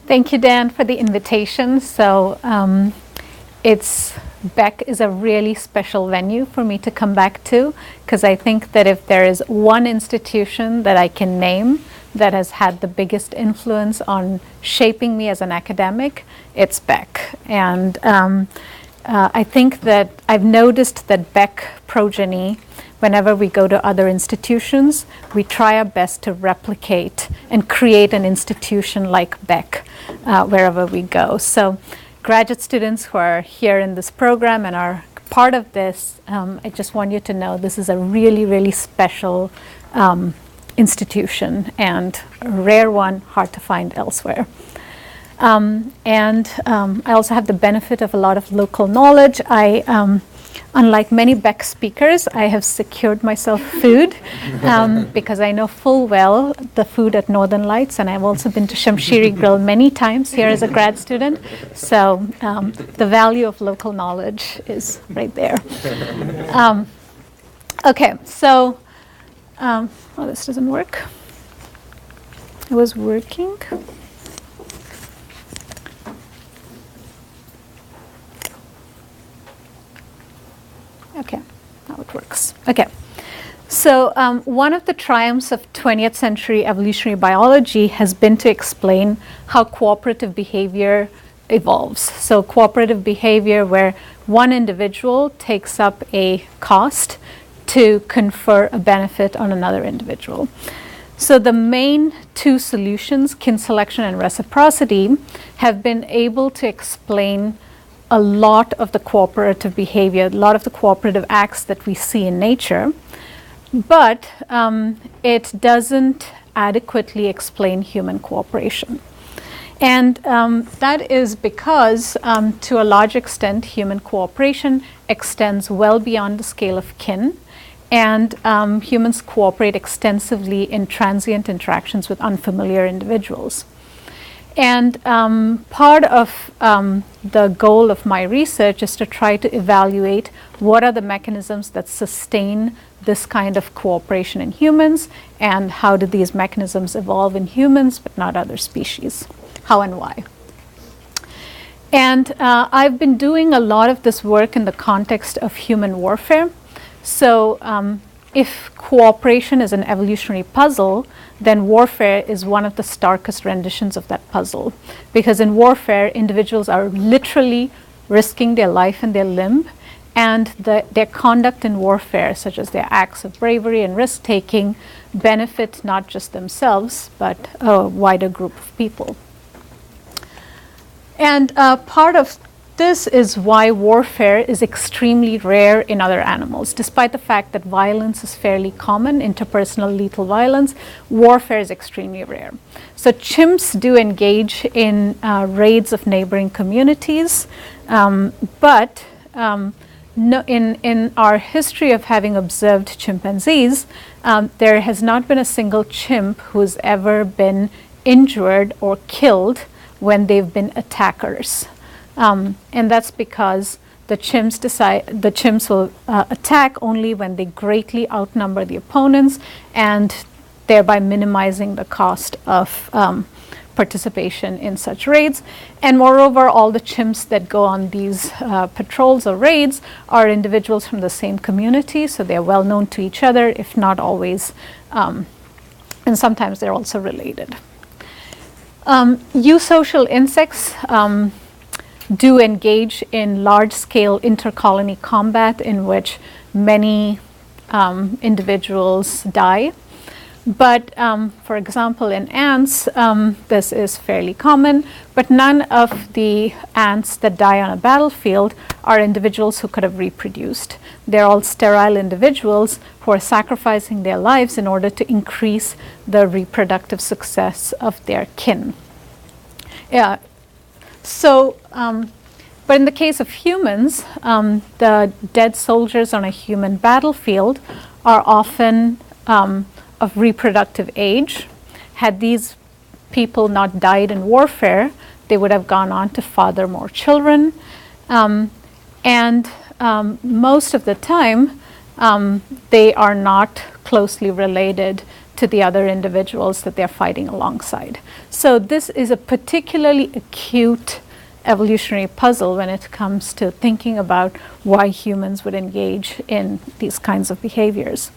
Thank you, Dan, for the invitation. So Beck is a really special venue for me to come back to, because I think that if there is one institution that I can name that has had the biggest influence on shaping me as an academic, it's Beck. And I think that I've noticed that Beck progeny, whenever we go to other institutions, we try our best to replicate and create an institution like Beck wherever we go. So graduate students who are here in this program and are part of this, I just want you to know this is a really, really special institution and a rare one, hard to find elsewhere. I also have the benefit of a lot of local knowledge. Unlike many Beck speakers, I have secured myself food because I know full well the food at Northern Lights, and I've also been to Shamshiri Grill many times here as a grad student. So the value of local knowledge is right there. Okay, so this doesn't work. It was working. Okay, now it works. Okay, so one of the triumphs of 20th century evolutionary biology has been to explain how cooperative behavior evolves. So cooperative behavior where one individual takes up a cost to confer a benefit on another individual. So the main two solutions, kin selection and reciprocity, have been able to explain a lot of the cooperative behavior, a lot of the cooperative acts that we see in nature, but it doesn't adequately explain human cooperation. And that is because, to a large extent, human cooperation extends well beyond the scale of kin, and humans cooperate extensively in transient interactions with unfamiliar individuals. And part of the goal of my research is to try to evaluate what are the mechanisms that sustain this kind of cooperation in humans, and how do these mechanisms evolve in humans but not other species, how and why. And I've been doing a lot of this work in the context of human warfare. So if cooperation is an evolutionary puzzle, then warfare is one of the starkest renditions of that puzzle. Because in warfare, individuals are literally risking their life and their limb, and their conduct in warfare, such as their acts of bravery and risk-taking, benefit not just themselves, but a wider group of people. And part of this is why warfare is extremely rare in other animals. Despite the fact that violence is fairly common, interpersonal lethal violence, warfare is extremely rare. So chimps do engage in raids of neighboring communities, but in our history of having observed chimpanzees, there has not been a single chimp who's ever been injured or killed when they've been attackers. And that's because the chimps will attack only when they greatly outnumber the opponents, and thereby minimizing the cost of participation in such raids. And moreover, all the chimps that go on these patrols or raids are individuals from the same community, so they're well known to each other, if not always, and sometimes they're also related. Eusocial insects do engage in large-scale inter-colony combat in which many individuals die. But for example, in ants, this is fairly common, but none of the ants that die on a battlefield are individuals who could have reproduced. They're all sterile individuals who are sacrificing their lives in order to increase the reproductive success of their kin. Yeah. So, but in the case of humans, the dead soldiers on a human battlefield are often of reproductive age. Had these people not died in warfare, they would have gone on to father more children. And most of the time, they are not closely related to the other individuals that they're fighting alongside. So this is a particularly acute evolutionary puzzle when it comes to thinking about why humans would engage in these kinds of behaviors.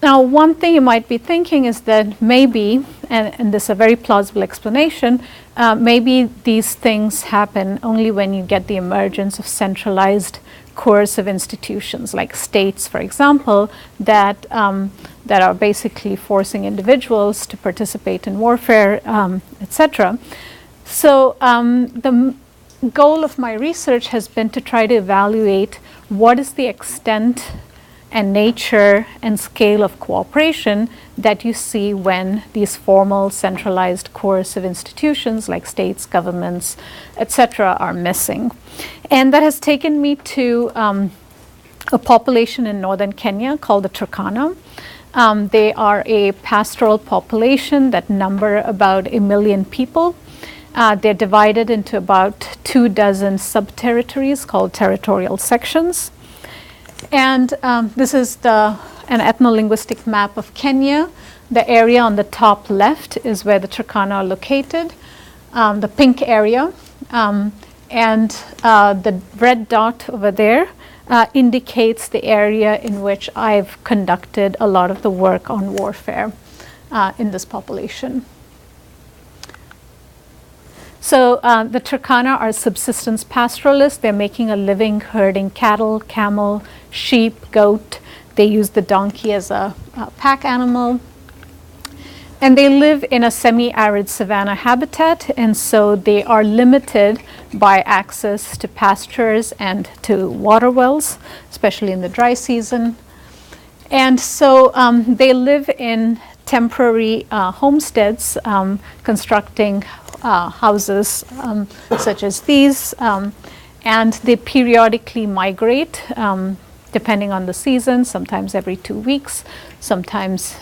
Now, one thing you might be thinking is that maybe, and this is a very plausible explanation, maybe these things happen only when you get the emergence of centralized coercive institutions like states, for example, that are basically forcing individuals to participate in warfare, etc. So the goal of my research has been to try to evaluate what is the extent and nature and scale of cooperation that you see when these formal, centralized, coercive institutions like states, governments, etc., are missing. And that has taken me to a population in northern Kenya called the Turkana. They are a pastoral population that number about 1 million people. They're divided into about 24 sub-territories called territorial sections. And this is an ethnolinguistic map of Kenya. The area on the top left is where the Turkana are located, the pink area. And the red dot over there indicates the area in which I've conducted a lot of the work on warfare in this population. So the Turkana are subsistence pastoralists. They're making a living herding cattle, camel, sheep, goat. They use the donkey as a pack animal. And they live in a semi-arid savanna habitat, and so they are limited by access to pastures and to water wells, especially in the dry season. And so they live in temporary homesteads, constructing houses such as these, and they periodically migrate depending on the season, sometimes every 2 weeks, sometimes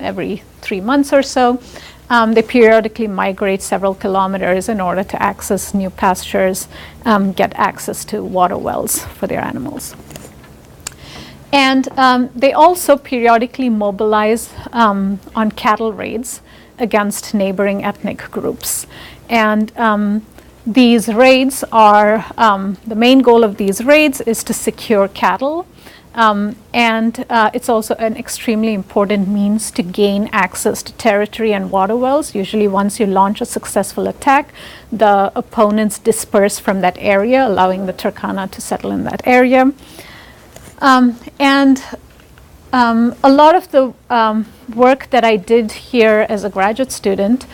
every 3 months or so. They periodically migrate several kilometers in order to access new pastures, get access to water wells for their animals. And they also periodically mobilize on cattle raids against neighboring ethnic groups. And these raids are, the main goal of these raids is to secure cattle. And it's also an extremely important means to gain access to territory and water wells. Usually once you launch a successful attack, the opponents disperse from that area, allowing the Turkana to settle in that area. A lot of the work that I did here as a graduate student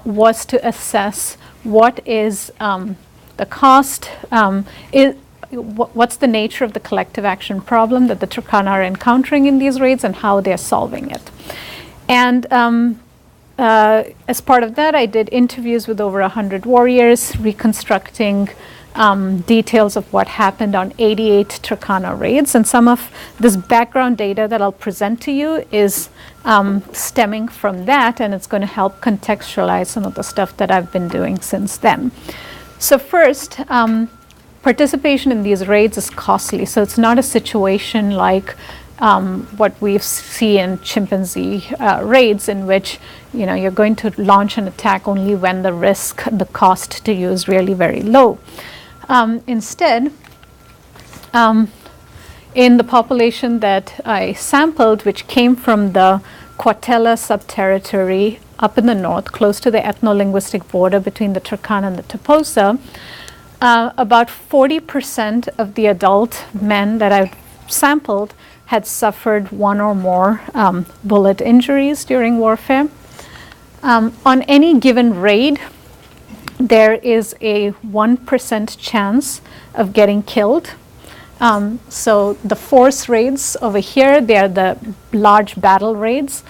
was to assess what is the cost, what's the nature of the collective action problem that the Turkana are encountering in these raids and how they're solving it. And as part of that, I did interviews with over 100 warriors, reconstructing details of what happened on 88 Turkana raids. And some of this background data that I'll present to you is stemming from that, and it's going to help contextualize some of the stuff that I've been doing since then. So first, participation in these raids is costly. So it's not a situation like what we see in chimpanzee raids, in which you're going to launch an attack only when the risk, the cost to you is really very low. Instead, in the population that I sampled, which came from the Kwatela subterritory up in the north, close to the ethnolinguistic border between the Turkana and the Toposa, about 40% of the adult men that I sampled had suffered one or more bullet injuries during warfare. On any given raid, there is a 1% chance of getting killed. So the force raids over here, they are the large battle raids.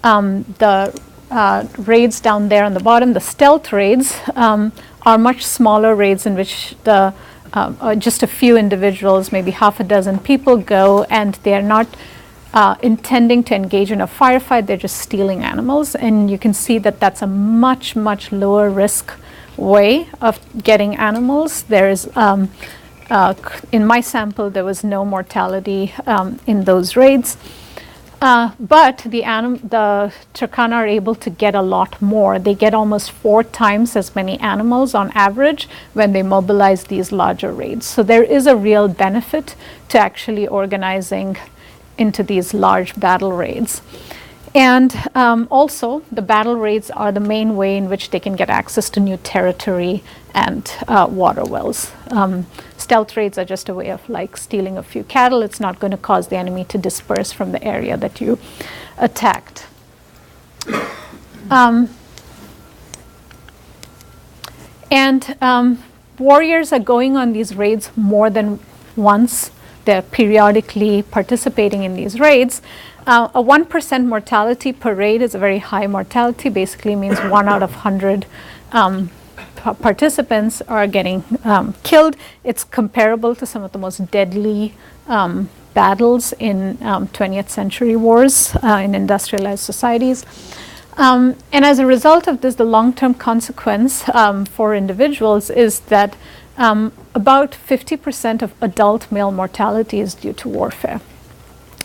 The raids down there on the bottom, the stealth raids, are much smaller raids in which just a few individuals, maybe half a dozen people go, and they're not intending to engage in a firefight, they're just stealing animals. And you can see that that's a much, much lower risk way of getting animals. There is, in my sample, there was no mortality in those raids. But the Turkana are able to get a lot more. They get almost 4 times as many animals on average when they mobilize these larger raids. So there is a real benefit to actually organizing into these large battle raids. And also, the battle raids are the main way in which they can get access to new territory and water wells. Stealth raids are just a way of like stealing a few cattle. It's not going to cause the enemy to disperse from the area that you attacked. Warriors are going on these raids more than once. They're periodically participating in these raids. A 1% mortality per raid is a very high mortality. Basically means 1 out of 100 participants are getting killed. It's comparable to some of the most deadly battles in 20th century wars in industrialized societies. And as a result of this, the long-term consequence for individuals is that about 50% of adult male mortality is due to warfare.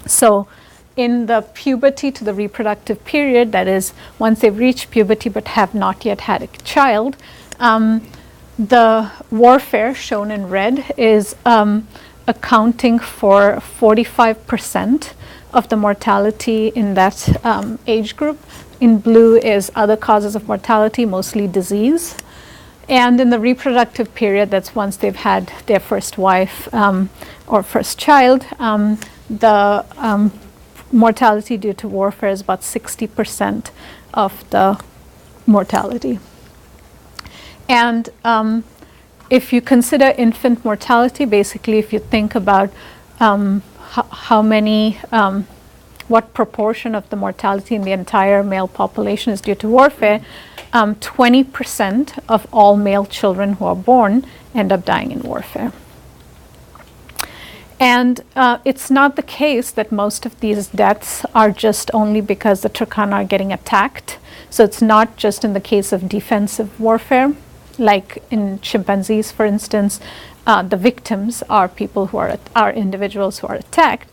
So in the puberty to the reproductive period, that is, once they've reached puberty but have not yet had a child, the warfare shown in red is accounting for 45% of the mortality in that age group. In blue is other causes of mortality, mostly disease. And in the reproductive period, that's once they've had their first wife or first child, the mortality due to warfare is about 60% of the mortality. And if you consider infant mortality, basically if you think about what proportion of the mortality in the entire male population is due to warfare, 20% of all male children who are born end up dying in warfare. And it's not the case that most of these deaths are just only because the Turkana are getting attacked. So it's not just in the case of defensive warfare, like in chimpanzees, for instance, the victims are people who are individuals who are attacked.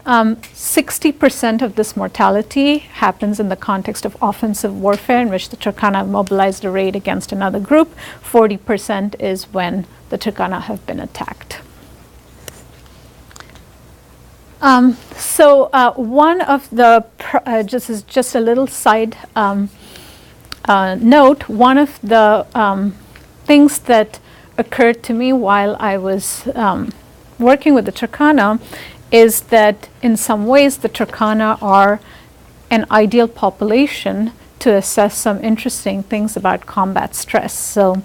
60% of this mortality happens in the context of offensive warfare, in which the Turkana have mobilized a raid against another group. 40% is when the Turkana have been attacked. One of the, just a little side note, one of the things that occurred to me while I was working with the Turkana is that in some ways the Turkana are an ideal population to assess some interesting things about combat stress. So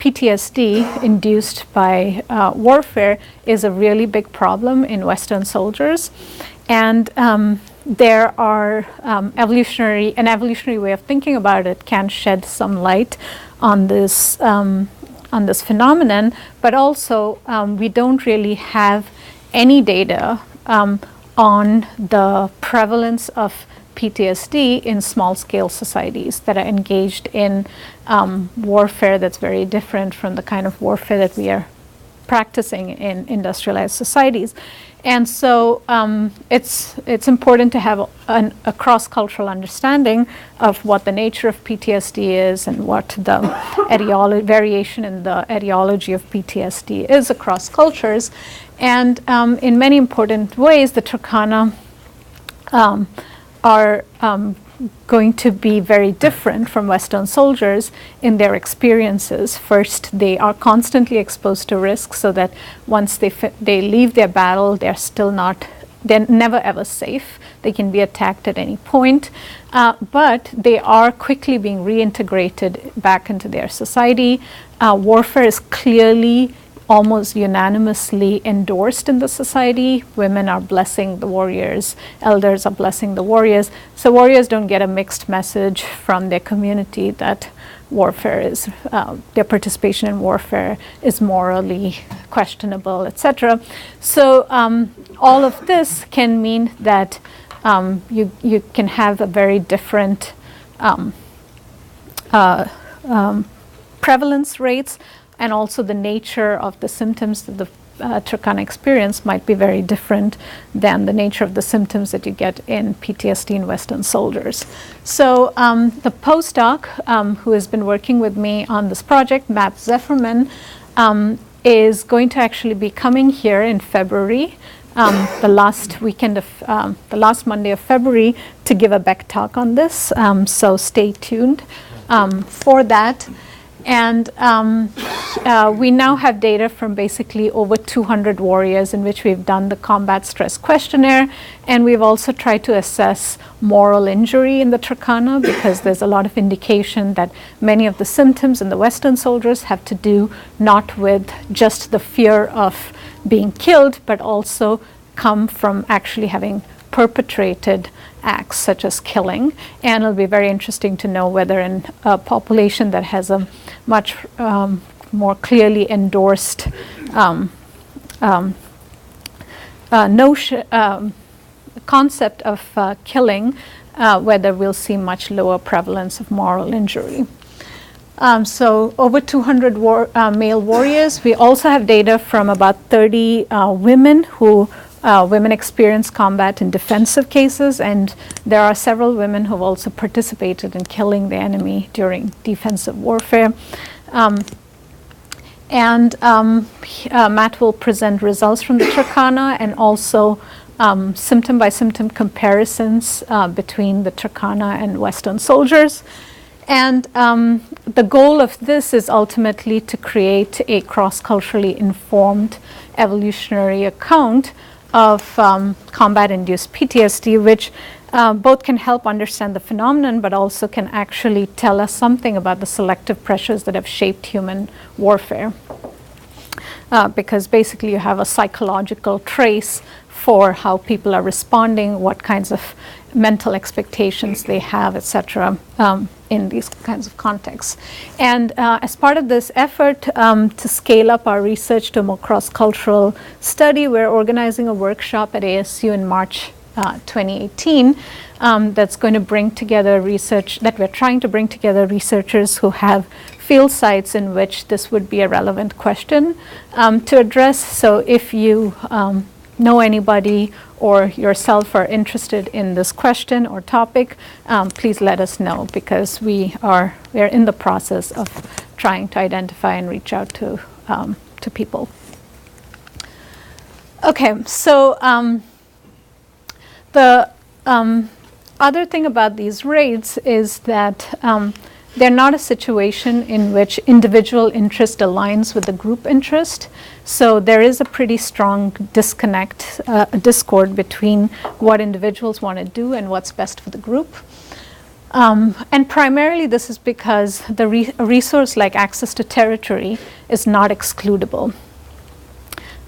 PTSD induced by warfare is a really big problem in Western soldiers. And there are an evolutionary way of thinking about it can shed some light on this phenomenon, but also we don't really have any data on the prevalence of PTSD in small-scale societies that are engaged in warfare that's very different from the kind of warfare that we are practicing in industrialized societies. And so it's important to have a cross-cultural understanding of what the nature of PTSD is and what the variation in the etiology of PTSD is across cultures. And in many important ways, the Turkana are going to be very different from Western soldiers in their experiences. First, they are constantly exposed to risk, so that once they leave their battle, they're never ever safe. They can be attacked at any point, but they are quickly being reintegrated back into their society. Warfare is clearly almost unanimously endorsed in the society. Women are blessing the warriors, elders are blessing the warriors. So warriors don't get a mixed message from their community that warfare is, their participation in warfare is morally questionable, etc. So all of this can mean that you can have a very different prevalence rates, and also the nature of the symptoms that the Turkana experience might be very different than the nature of the symptoms that you get in PTSD in Western soldiers. So the postdoc who has been working with me on this project, Matt Zefferman, is going to actually be coming here in February, the last Monday of February, to give a Beck talk on this. So stay tuned for that. And we now have data from basically over 200 warriors in which we've done the combat stress questionnaire, and we've also tried to assess moral injury in the Turkana, because there's a lot of indication that many of the symptoms in the Western soldiers have to do not with just the fear of being killed, but also come from actually having perpetrated acts such as killing. And it'll be very interesting to know whether in a population that has a much more clearly endorsed concept of killing, whether we'll see much lower prevalence of moral injury. So over 200 male warriors. We also have data from about 30 women who women experience combat in defensive cases, and there are several women who have also participated in killing the enemy during defensive warfare. Matt will present results from the Turkana and also symptom by symptom comparisons between the Turkana and Western soldiers. And the goal of this is ultimately to create a cross-culturally informed evolutionary account of combat-induced PTSD, which both can help understand the phenomenon, but also can actually tell us something about the selective pressures that have shaped human warfare. Because basically you have a psychological trace for how people are responding, what kinds of mental expectations they have, etc., in these kinds of contexts. And as part of this effort to scale up our research to a more cross-cultural study, we're organizing a workshop at ASU in March 2018 that's going to bring together research, that we're trying to bring together researchers who have field sites in which this would be a relevant question to address. So if you know anybody or yourself are interested in this question or topic, please let us know, because we are in the process of trying to identify and reach out to people. Okay, so the other thing about these raids is that they're not a situation in which individual interest aligns with the group interest. So there is a pretty strong disconnect, discord between what individuals want to do and what's best for the group. And primarily this is because a resource like access to territory is not excludable.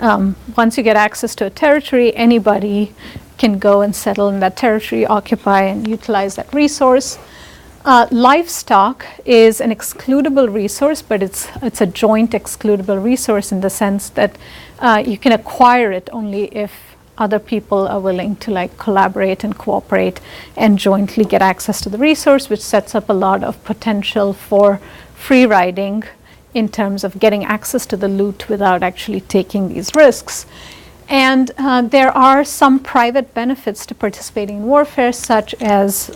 Once you get access to a territory, anybody can go and settle in that territory, occupy and utilize that resource. Livestock is an excludable resource, but it's a joint excludable resource in the sense that you can acquire it only if other people are willing to collaborate and cooperate and jointly get access to the resource, which sets up a lot of potential for free riding in terms of getting access to the loot without actually taking these risks. And there are some private benefits to participating in warfare, such as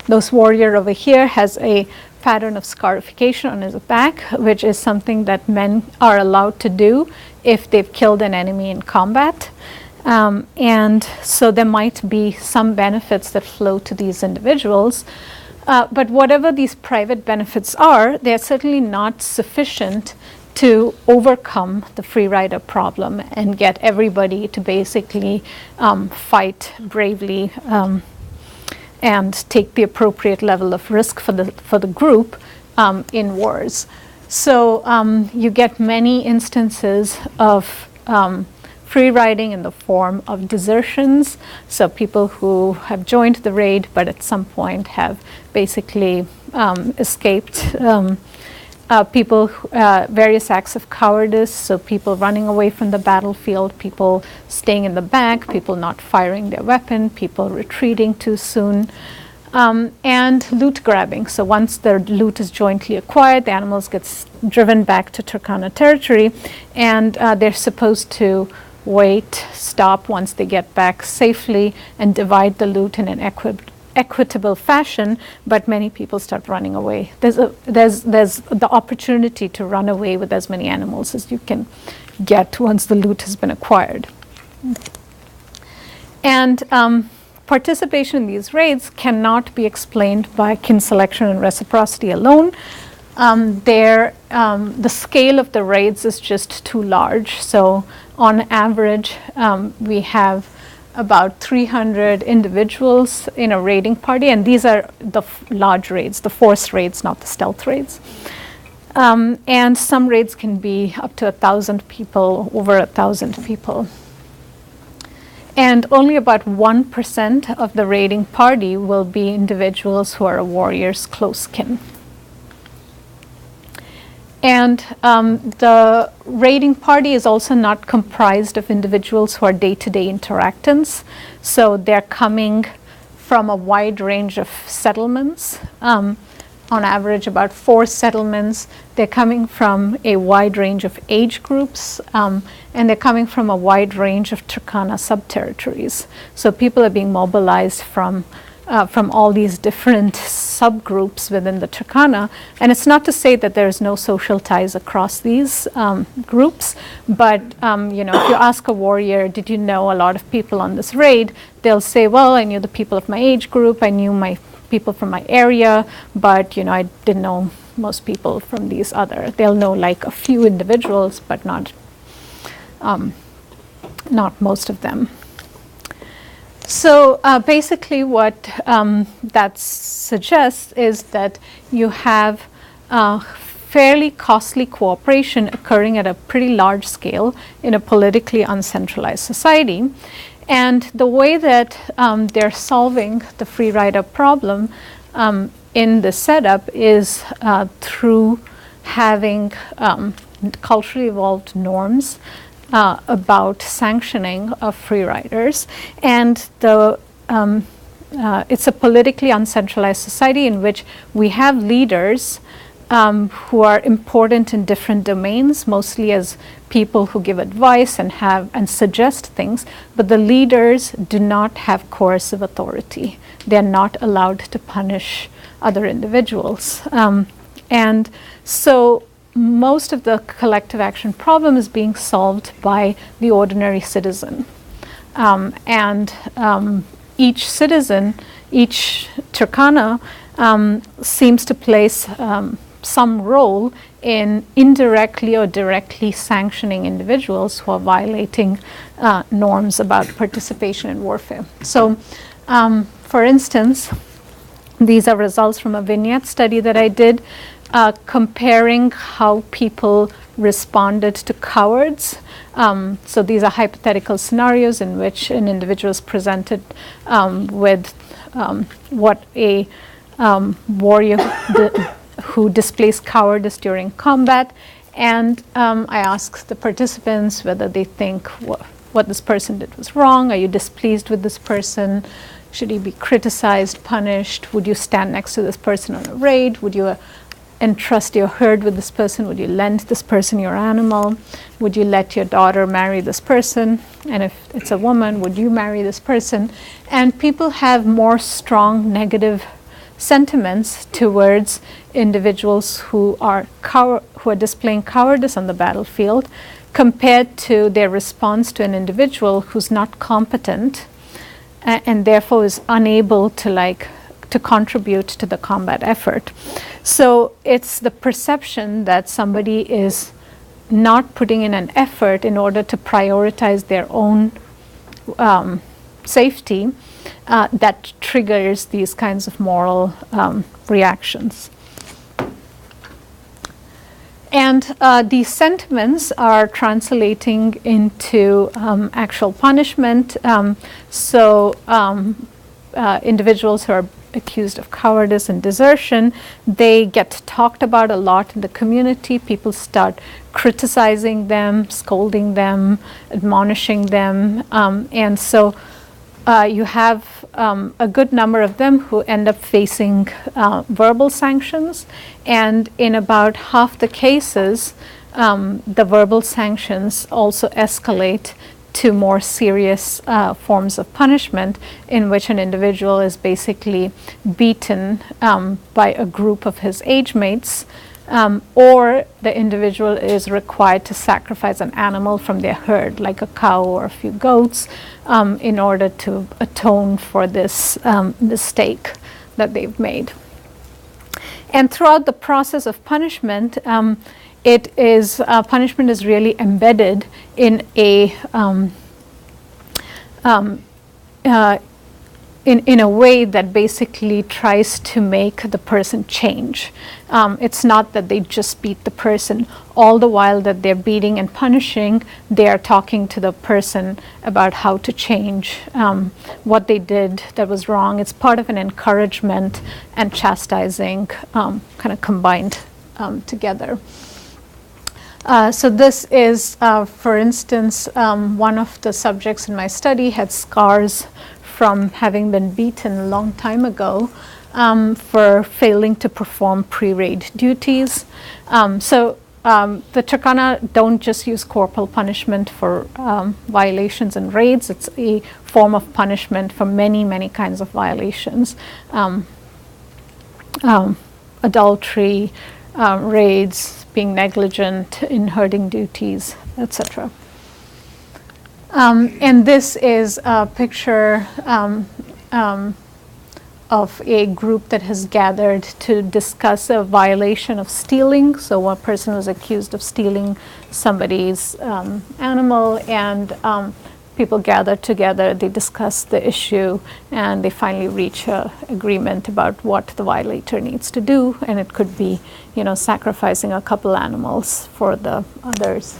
this warrior over here has a pattern of scarification on his back, which is something that men are allowed to do if they've killed an enemy in combat. And so there might be some benefits that flow to these individuals. But whatever these private benefits are, they're certainly not sufficient to overcome the free rider problem and get everybody to basically fight bravely and take the appropriate level of risk for the group in wars. So you get many instances of free riding in the form of desertions. So people who have joined the raid but at some point have basically escaped. Various acts of cowardice, so people running away from the battlefield, people staying in the back, people not firing their weapon, people retreating too soon. and loot grabbing. So once the loot is jointly acquired, the animals get driven back to Turkana territory, and they're supposed to wait, stop once they get back safely, and divide the loot in an equitable fashion. But many people start running away. There's the opportunity to run away with as many animals as you can get once the loot has been acquired. And participation in these raids cannot be explained by kin selection and reciprocity alone. The scale of the raids is just too large. So on average, we have about 300 individuals in a raiding party, and these are the large raids, the forced raids, not the stealth raids. And some raids can be up to 1,000 people, over 1,000 people. And only about 1% of the raiding party will be individuals who are a warrior's close kin. And the raiding party is also not comprised of individuals who are day-to-day interactants. So they're coming from a wide range of settlements. On average, about 4 settlements. They're coming from a wide range of age groups, and they're coming from a wide range of Turkana sub-territories. So people are being mobilized from all these different subgroups within the Turkana. And it's not to say that there's no social ties across these groups, but if you ask a warrior, did you know a lot of people on this raid? They'll say, well, I knew the people of my age group, I knew my people from my area, but I didn't know most people from these other. They'll know like a few individuals, but not most of them. So basically what that suggests is that you have fairly costly cooperation occurring at a pretty large scale in a politically uncentralized society. And the way that they're solving the free rider problem in the setup is through having culturally evolved norms about sanctioning of free riders. And it's a politically uncentralized society in which we have leaders who are important in different domains, mostly as people who give advice and suggest things, but the leaders do not have coercive authority. They're not allowed to punish other individuals. And so most of the collective action problem is being solved by the ordinary citizen. Each citizen, each Turkana seems to place some role in indirectly or directly sanctioning individuals who are violating norms about participation in warfare. So, for instance, these are results from a vignette study that I did comparing how people responded to cowards. So these are hypothetical scenarios in which an individual is presented with what a warrior who displays cowardice during combat, and I asked the participants whether they think what this person did was wrong. Are you displeased with this person? Should he be criticized, punished? Would you stand next to this person on a raid? Would you entrust your herd with this person? Would you lend this person your animal? Would you let your daughter marry this person? And if it's a woman, would you marry this person? And people have more strong negative sentiments towards individuals who are displaying cowardice on the battlefield compared to their response to an individual who's not competent and therefore is unable to contribute to the combat effort. So it's the perception that somebody is not putting in an effort in order to prioritize their own safety that triggers these kinds of moral reactions. And these sentiments are translating into actual punishment. Individuals who are accused of cowardice and desertion, they get talked about a lot in the community. People start criticizing them, scolding them, admonishing them. And so you have a good number of them who end up facing verbal sanctions, and in about half the cases, the verbal sanctions also escalate to more serious forms of punishment, in which an individual is basically beaten by a group of his age mates, or the individual is required to sacrifice an animal from their herd, like a cow or a few goats, in order to atone for this mistake that they've made. And throughout the process of punishment, punishment is really embedded in a in a way that basically tries to make the person change. It's not that they just beat the person. All the while that they're beating and punishing, they are talking to the person about how to change what they did that was wrong. It's part of an encouragement and chastising kind of combined together. So this is, for instance, one of the subjects in my study had scars from having been beaten a long time ago for failing to perform pre-raid duties. The Turkana don't just use corporal punishment for violations and raids. It's a form of punishment for many, many kinds of violations. Adultery, raids, being negligent in herding duties, etc. And this is a picture of a group that has gathered to discuss a violation of stealing. So one person was accused of stealing somebody's animal, and people gathered together, they discuss the issue, and they finally reach an agreement about what the violator needs to do. And it could be, sacrificing a couple animals for the others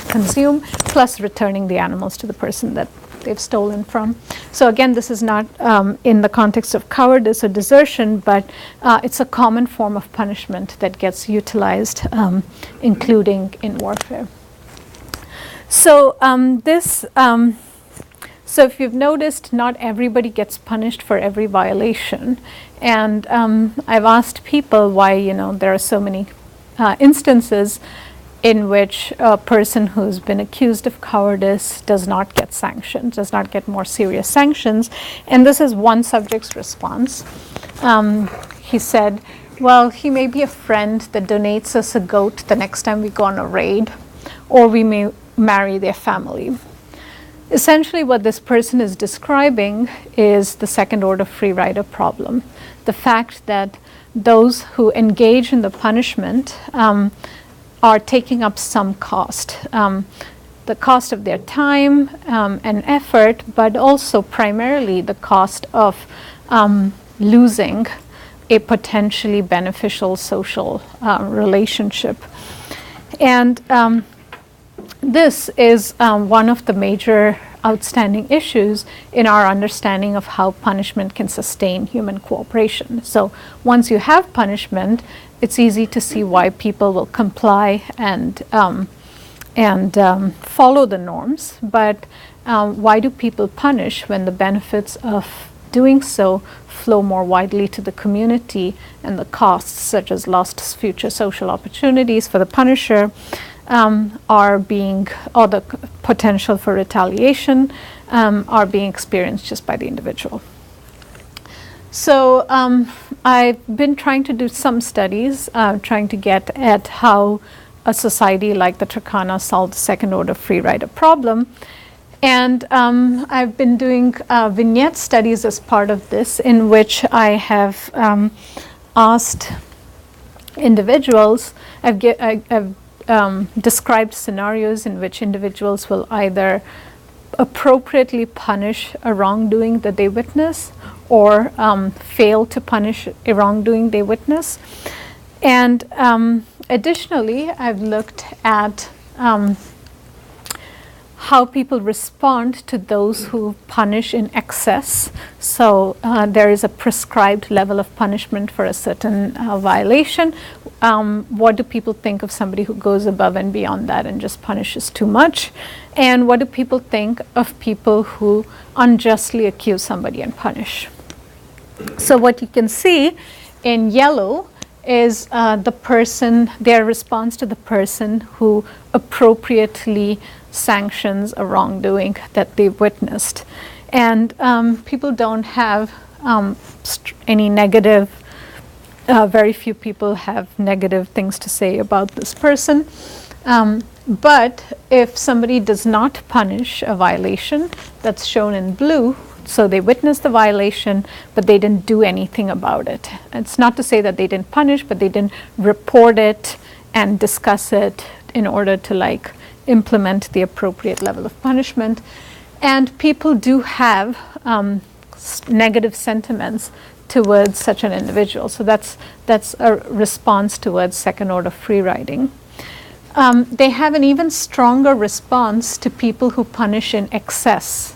consume, plus returning the animals to the person that they've stolen from. So again, this is not in the context of cowardice or desertion, but it's a common form of punishment that gets utilized, including in warfare. So so if you've noticed, not everybody gets punished for every violation. And I've asked people why, there are so many instances in which a person who's been accused of cowardice does not get sanctioned, does not get more serious sanctions. And this is one subject's response. He said, well, he may be a friend that donates us a goat the next time we go on a raid, or we may marry their family. Essentially, what this person is describing is the second order free rider problem. The fact that those who engage in the punishment are taking up some cost, the cost of their time and effort, but also primarily the cost of losing a potentially beneficial social relationship. And this is one of the major outstanding issues in our understanding of how punishment can sustain human cooperation. So once you have punishment, it's easy to see why people will comply and follow the norms. But why do people punish when the benefits of doing so flow more widely to the community, and the costs, such as lost future social opportunities for the punisher, or the potential for retaliation are being experienced just by the individual. So I've been trying to do some studies, trying to get at how a society like the Turkana solved the second order free rider problem. And I've been doing vignette studies as part of this, in which I have asked individuals, I've described scenarios in which individuals will either appropriately punish a wrongdoing that they witness, or fail to punish a wrongdoing they witness. And additionally, I've looked at how people respond to those who punish in excess. So there is a prescribed level of punishment for a certain violation. What do people think of somebody who goes above and beyond that and just punishes too much? And what do people think of people who unjustly accuse somebody and punish? So what you can see in yellow is their response to the person who appropriately sanctions a wrongdoing that they've witnessed. And people don't have any negative, very few people have negative things to say about this person. But if somebody does not punish a violation, that's shown in blue, so they witnessed the violation, but they didn't do anything about it. It's not to say that they didn't punish, but they didn't report it and discuss it in order to implement the appropriate level of punishment. And people do have negative sentiments towards such an individual. So that's a response towards second order free riding. They have an even stronger response to people who punish in excess.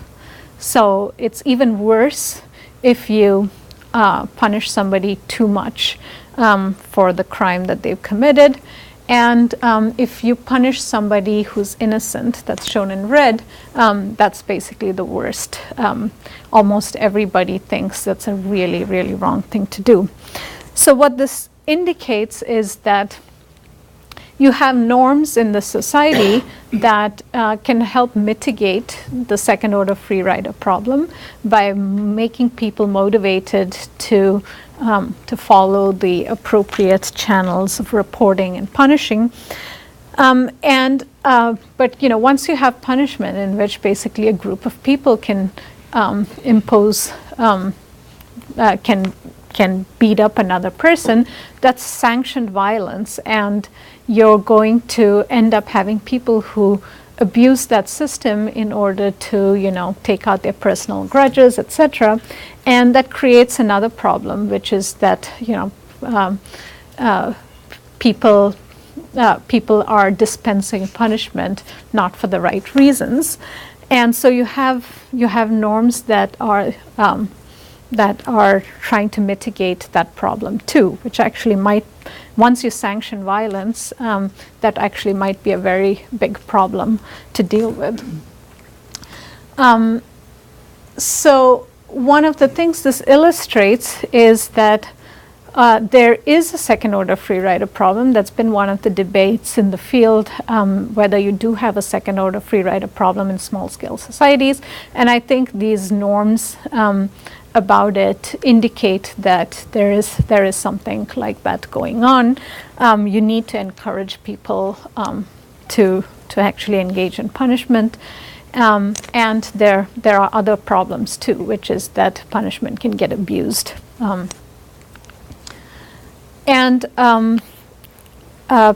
So it's even worse if you punish somebody too much for the crime that they've committed. And if you punish somebody who's innocent, that's shown in red, that's basically the worst. Almost everybody thinks that's a really, really wrong thing to do. So what this indicates is that you have norms in the society that can help mitigate the second order free rider problem by making people motivated to follow the appropriate channels of reporting and punishing. But once you have punishment in which basically a group of people can impose, can beat up another person, that's sanctioned violence, and you're going to end up having people who abuse that system in order to, take out their personal grudges, etc. And that creates another problem, which is that, people are dispensing punishment not for the right reasons, and so you have norms that are trying to mitigate that problem too, which actually might, once you sanction violence, that actually might be a very big problem to deal with. So one of the things this illustrates is that there is a second order free rider problem. That's been one of the debates in the field, whether you do have a second order free rider problem in small scale societies. And I think these norms about it indicate that there is something like that going on. You need to encourage people to actually engage in punishment. And there are other problems too, which is that punishment can get abused.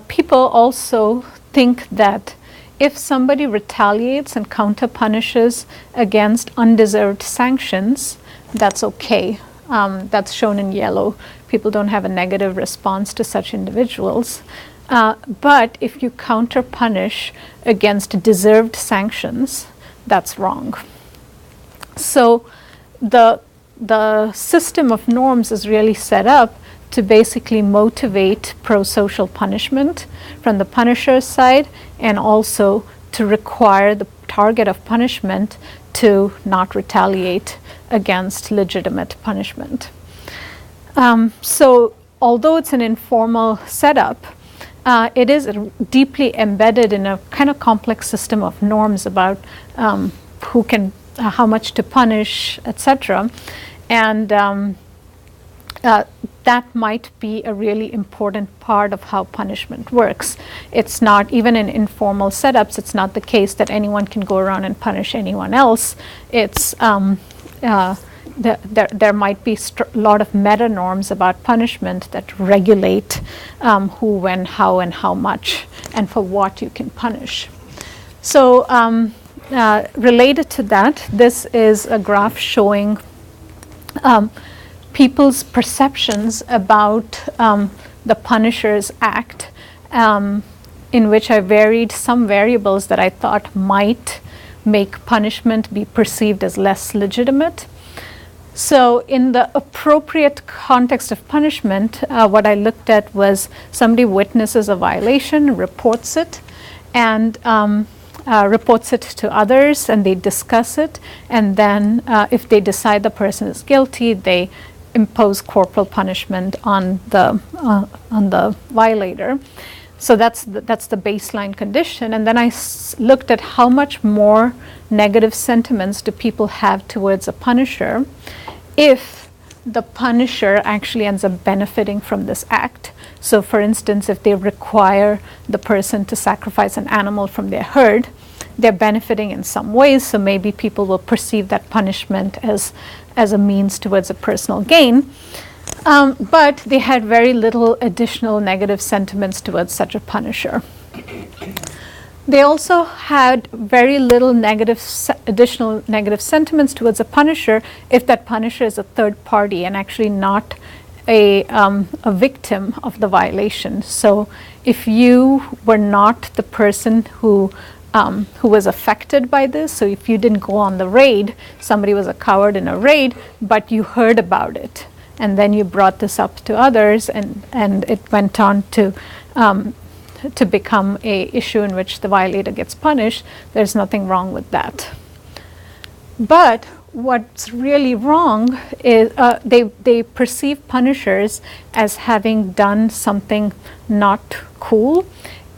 People also think that if somebody retaliates and counter-punishes against undeserved sanctions, that's okay. That's shown in yellow. People don't have a negative response to such individuals. But if you counter-punish against deserved sanctions, that's wrong. So the system of norms is really set up to basically motivate pro-social punishment from the punisher's side, and also to require the target of punishment to not retaliate against legitimate punishment. So although it's an informal setup, it is deeply embedded in a kind of complex system of norms about how much to punish, etc. And that might be a really important part of how punishment works. It's not, even in informal setups, it's not the case that anyone can go around and punish anyone else. It's there might be a lot of meta norms about punishment that regulate who, when, how, and how much, and for what you can punish. So related to that, this is a graph showing people's perceptions about the Punisher's Act, in which I varied some variables that I thought might make punishment be perceived as less legitimate. So in the appropriate context of punishment, what I looked at was somebody witnesses a violation, reports it, and reports it to others, and they discuss it, and then if they decide the person is guilty, they impose corporal punishment on the violator. So that's the baseline condition. And then I looked at how much more negative sentiments do people have towards a punisher if the punisher actually ends up benefiting from this act. So for instance, if they require the person to sacrifice an animal from their herd, they're benefiting in some ways, so maybe people will perceive that punishment as a means towards a personal gain. But they had very little additional negative sentiments towards such a punisher. They also had very little additional negative sentiments towards a punisher if that punisher is a third party and actually not a victim of the violation. So if you were not the person who was affected by this, so if you didn't go on the raid, somebody was a coward in a raid, but you heard about it, and then you brought this up to others, and it went on to become a issue in which the violator gets punished, there's nothing wrong with that. But what's really wrong is they perceive punishers as having done something not cool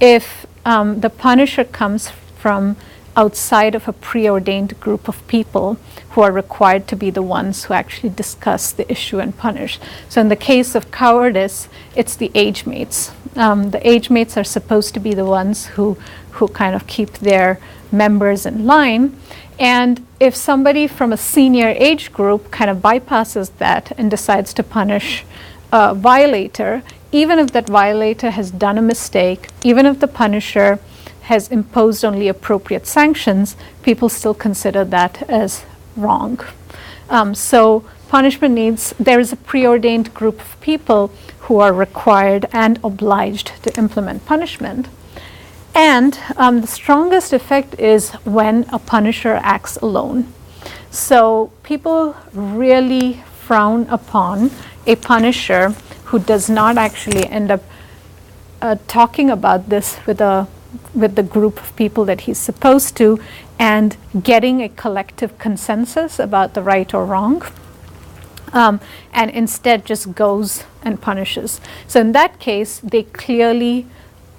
if the punisher comes from outside of a preordained group of people who are required to be the ones who actually discuss the issue and punish. So in the case of cowardice, it's the age mates. The age mates are supposed to be the ones who kind of keep their members in line. And if somebody from a senior age group kind of bypasses that and decides to punish a violator, even if that violator has done a mistake, even if the punisher has imposed only appropriate sanctions, people still consider that as wrong. So punishment needs, there is a preordained group of people who are required and obliged to implement punishment. And the strongest effect is when a punisher acts alone. So people really frown upon a punisher who does not actually end up talking about this with the group of people that he's supposed to, and getting a collective consensus about the right or wrong, and instead just goes and punishes. So in that case, they clearly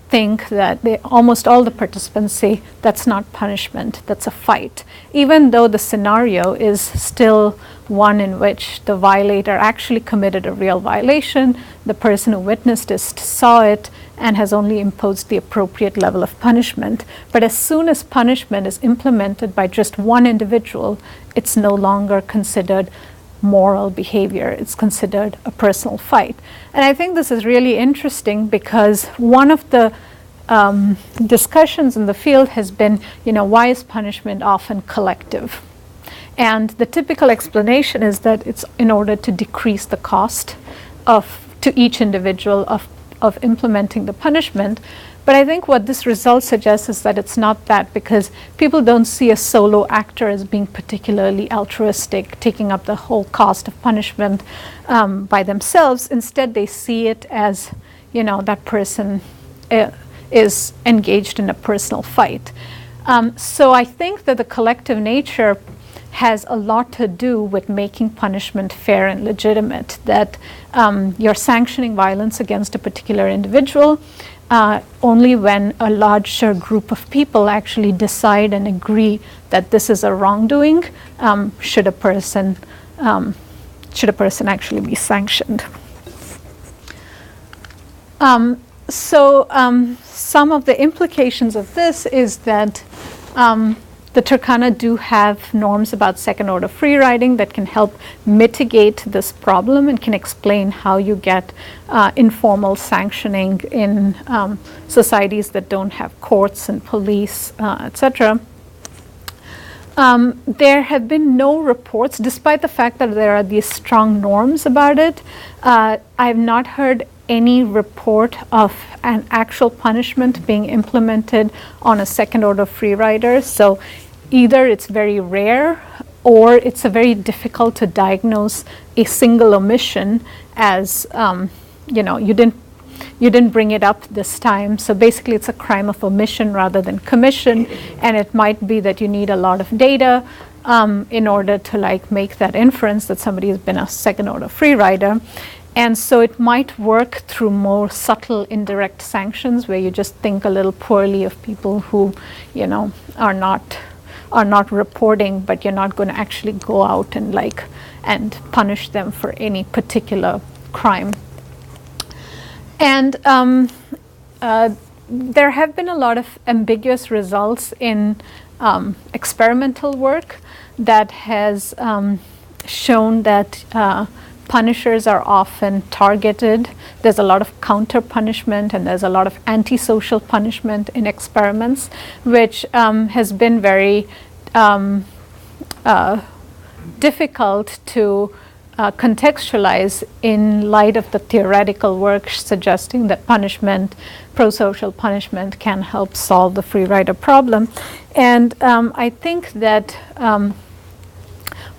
think that almost all the participants say that's not punishment, that's a fight, even though the scenario is still one in which the violator actually committed a real violation, the person who witnessed it saw it, and has only imposed the appropriate level of punishment. But as soon as punishment is implemented by just one individual, it's no longer considered moral behavior, it's considered a personal fight. And I think this is really interesting because one of the discussions in the field has been, why is punishment often collective? And the typical explanation is that it's in order to decrease the cost to each individual of implementing the punishment. But I think what this result suggests is that it's not that, because people don't see a solo actor as being particularly altruistic, taking up the whole cost of punishment by themselves. Instead, they see it as, that person is engaged in a personal fight. So I think that the collective nature has a lot to do with making punishment fair and legitimate, that you're sanctioning violence against a particular individual only when a larger group of people actually decide and agree that this is a wrongdoing, should a person actually be sanctioned. Some of the implications of this is that the Turkana do have norms about second order free riding that can help mitigate this problem and can explain how you get informal sanctioning in societies that don't have courts and police, etc. There have been no reports, despite the fact that there are these strong norms about it. I have not heard any report of an actual punishment being implemented on a second order free rider. So either it's very rare or it's a very difficult to diagnose a single omission as, you didn't bring it up this time. So basically it's a crime of omission rather than commission, and it might be that you need a lot of data in order to like make that inference that somebody has been a second order free rider. And so it might work through more subtle indirect sanctions where you just think a little poorly of people who, are not reporting, but you're not going to actually go out and punish them for any particular crime. And there have been a lot of ambiguous results in experimental work that has shown that punishers are often targeted. There's a lot of counter punishment and there's a lot of antisocial punishment in experiments, which has been very difficult to contextualize in light of the theoretical work suggesting that punishment, pro-social punishment, can help solve the free rider problem. And I think that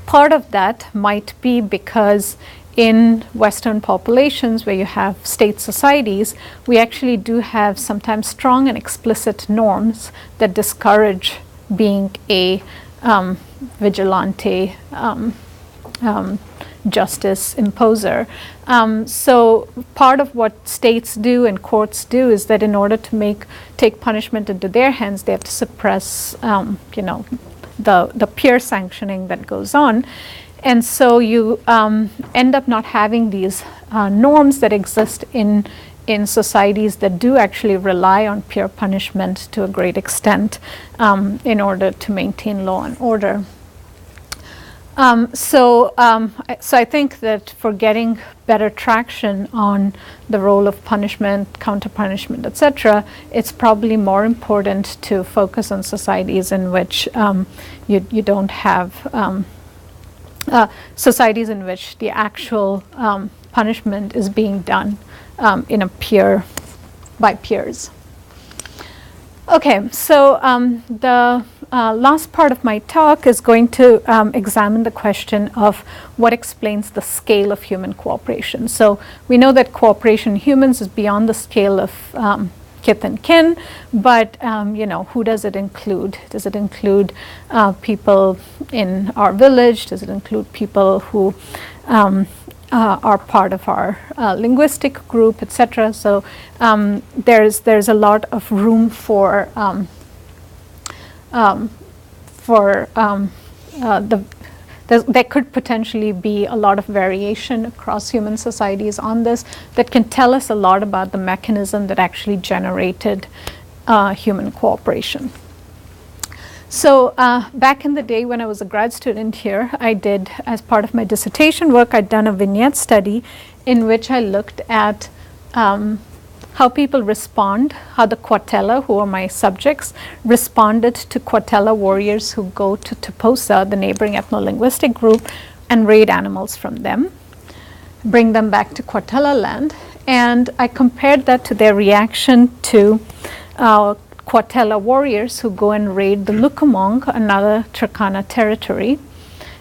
part of that might be because in Western populations where you have state societies, we actually do have sometimes strong and explicit norms that discourage being a vigilante justice imposer. So part of what states do and courts do is that in order to take punishment into their hands, they have to suppress, the peer sanctioning that goes on. And so you end up not having these norms that exist in societies that do actually rely on peer punishment to a great extent in order to maintain law and order. So I think that for getting better traction on the role of punishment, counter-punishment, etc., it's probably more important to focus on societies in which you don't have societies in which the actual punishment is being done in a by peers. Okay, so the last part of my talk is going to examine the question of what explains the scale of human cooperation. So we know that cooperation in humans is beyond the scale of kith and kin, but who does it include? Does it include people in our village? Does it include people who are part of our linguistic group, etc.? So there's a lot of room for there could potentially be a lot of variation across human societies on this that can tell us a lot about the mechanism that actually generated human cooperation. So back in the day when I was a grad student here, I did, as part of my dissertation work, I'd done a vignette study in which I looked at how people respond, how the Kwatela, who are my subjects, responded to Kwatela warriors who go to Toposa, the neighboring ethnolinguistic group, and raid animals from them, bring them back to Kwatela land. And I compared that to their reaction to Kwatela warriors who go and raid the Lukumong, another Turkana territory,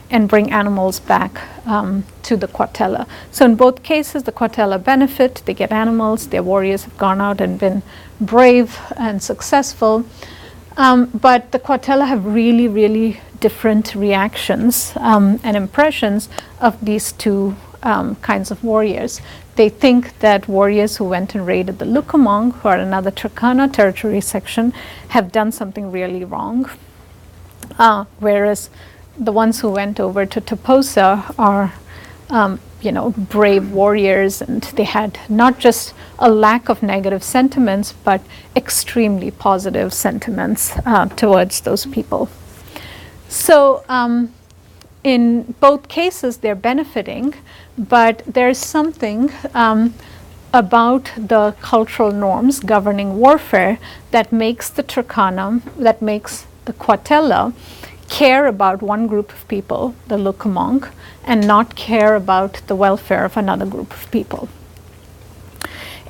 and bring animals back to the Kwatela. So in both cases, the Kwatela benefit, they get animals, their warriors have gone out and been brave and successful. But the Kwatela have really, really different reactions and impressions of these two kinds of warriors. They think that warriors who went and raided the Lukumong, who are another Turkana territory section, have done something really wrong. Whereas the ones who went over to Toposa are, brave warriors, and they had not just a lack of negative sentiments, but extremely positive sentiments towards those people. So in both cases, they're benefiting, but there's something about the cultural norms governing warfare that makes the Turkana, that makes the Kwatela care about one group of people, the Lukumong, and not care about the welfare of another group of people.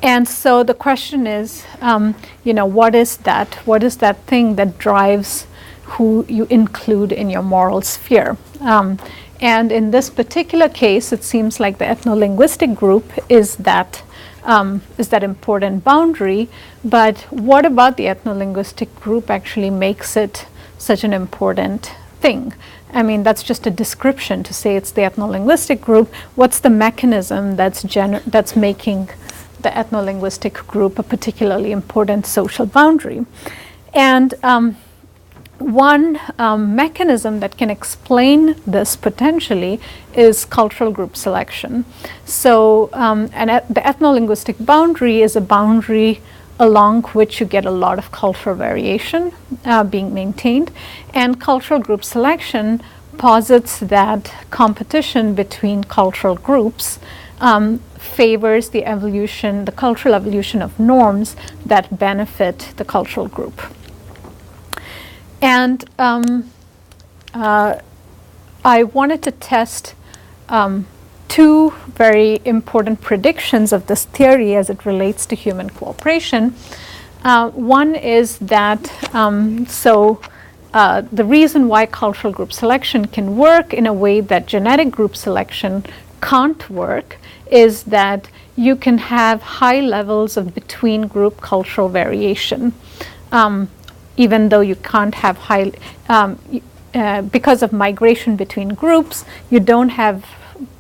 And so the question is, what is that? What is that thing that drives who you include in your moral sphere. And in this particular case, it seems like the ethnolinguistic group is that important boundary. But what about the ethnolinguistic group actually makes it such an important thing? I mean, that's just a description to say it's the ethnolinguistic group. What's the mechanism that's making the ethnolinguistic group a particularly important social boundary? And one mechanism that can explain this potentially is cultural group selection. So the ethnolinguistic boundary is a boundary along which you get a lot of cultural variation being maintained. And cultural group selection posits that competition between cultural groups favors the cultural evolution of norms that benefit the cultural group. And I wanted to test two very important predictions of this theory as it relates to human cooperation. One is that the reason why cultural group selection can work in a way that genetic group selection can't work is that you can have high levels of between group cultural variation, even though you can't have high, because of migration between groups, you don't have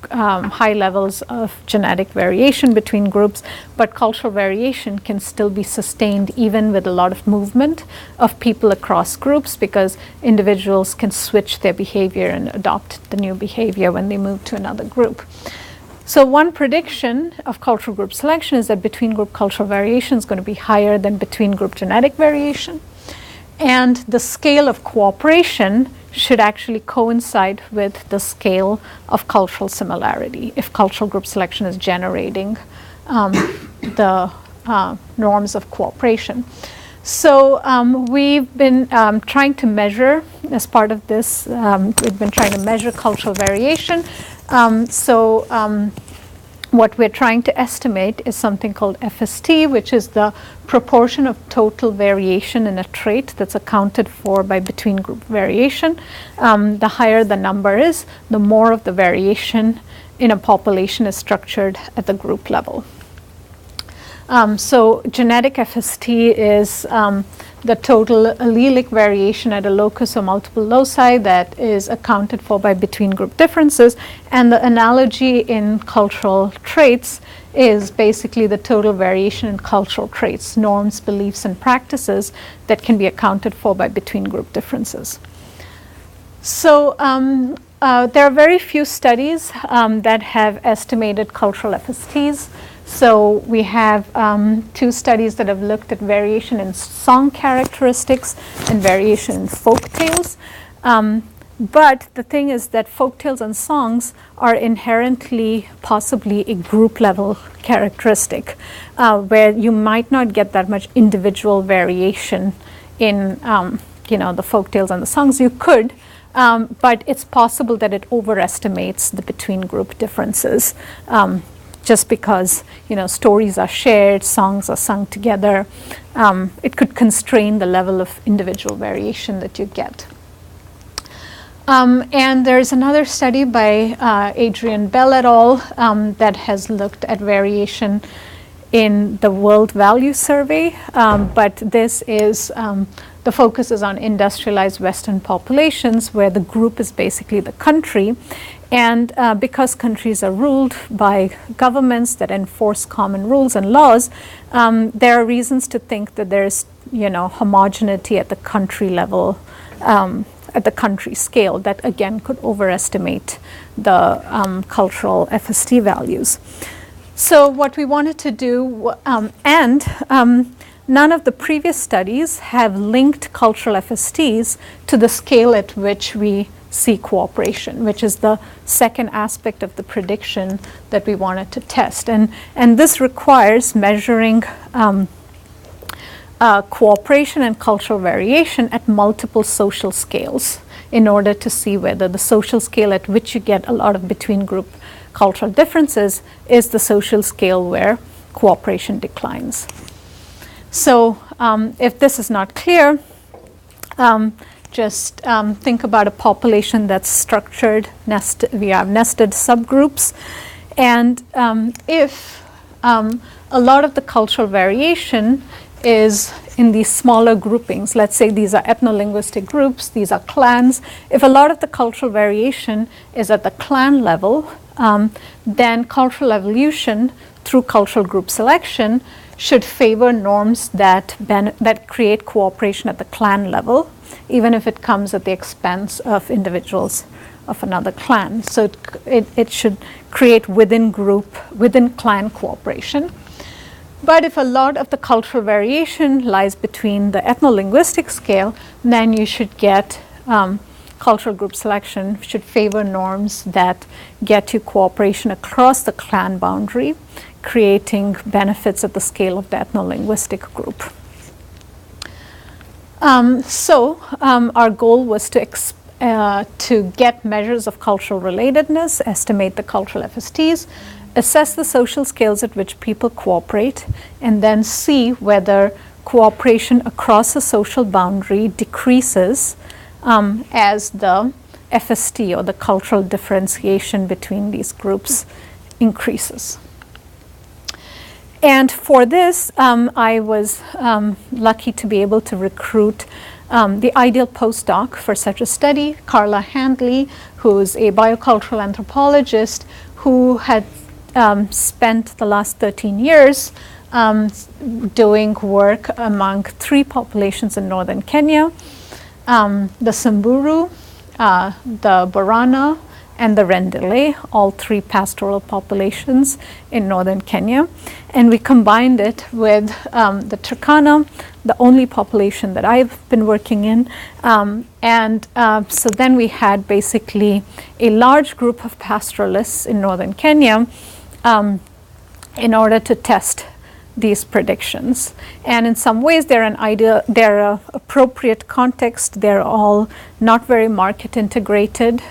high levels of genetic variation between groups, but cultural variation can still be sustained even with a lot of movement of people across groups, because individuals can switch their behavior and adopt the new behavior when they move to another group. So one prediction of cultural group selection is that between group cultural variation is going to be higher than between group genetic variation, and the scale of cooperation should actually coincide with the scale of cultural similarity if cultural group selection is generating the norms of cooperation. So we've been trying to measure, as part of this, we've been trying to measure cultural variation. What we're trying to estimate is something called FST, which is the proportion of total variation in a trait that's accounted for by between group variation. The higher the number is, the more of the variation in a population is structured at the group level. So genetic FST is the total allelic variation at a locus or multiple loci that is accounted for by between group differences, and the analogy in cultural traits is basically the total variation in cultural traits, norms, beliefs, and practices that can be accounted for by between group differences. So there are very few studies that have estimated cultural FSTs. So we have two studies that have looked at variation in song characteristics and variation in folk tales. But the thing is that folk tales and songs are inherently possibly a group level characteristic, where you might not get that much individual variation in the folk tales and the songs. You could, but it's possible that it overestimates the between group differences. Just because stories are shared, songs are sung together, it could constrain the level of individual variation that you get. And there's another study by Adrian Bell et al. That has looked at variation in the World Value Survey, but this is the focus is on industrialized Western populations, where the group is basically the country. And because countries are ruled by governments that enforce common rules and laws, there are reasons to think that there's homogeneity at the country level, at the country scale, that again could overestimate the cultural FST values. So what we wanted to do, none of the previous studies have linked cultural FSTs to the scale at which we see cooperation, which is the second aspect of the prediction that we wanted to test. And this requires measuring cooperation and cultural variation at multiple social scales in order to see whether the social scale at which you get a lot of between group cultural differences is the social scale where cooperation declines. So if this is not clear, just think about a population that's structured, we have nested subgroups. And if a lot of the cultural variation is in these smaller groupings, let's say these are ethnolinguistic groups, these are clans. If a lot of the cultural variation is at the clan level, then cultural evolution through cultural group selection should favor norms that create cooperation at the clan level, even if it comes at the expense of individuals of another clan. So it should create within clan cooperation. But if a lot of the cultural variation lies between the ethnolinguistic scale, then you should get cultural group selection should favor norms that get you cooperation across the clan boundary, creating benefits at the scale of the ethnolinguistic group. Our goal was to get measures of cultural relatedness, estimate the cultural FSTs, assess the social scales at which people cooperate, and then see whether cooperation across a social boundary decreases as the FST, or the cultural differentiation between these groups, increases. And for this, I was lucky to be able to recruit the ideal postdoc for such a study, Carla Handley, who is a biocultural anthropologist who had spent the last 13 years doing work among 3 populations in northern Kenya, the Samburu, the Borana, and the Rendille, all 3 pastoral populations in northern Kenya. And we combined it with the Turkana, the only population that I've been working in. So then we had basically a large group of pastoralists in northern Kenya in order to test these predictions. And in some ways they're an appropriate context. They're all not very market integrated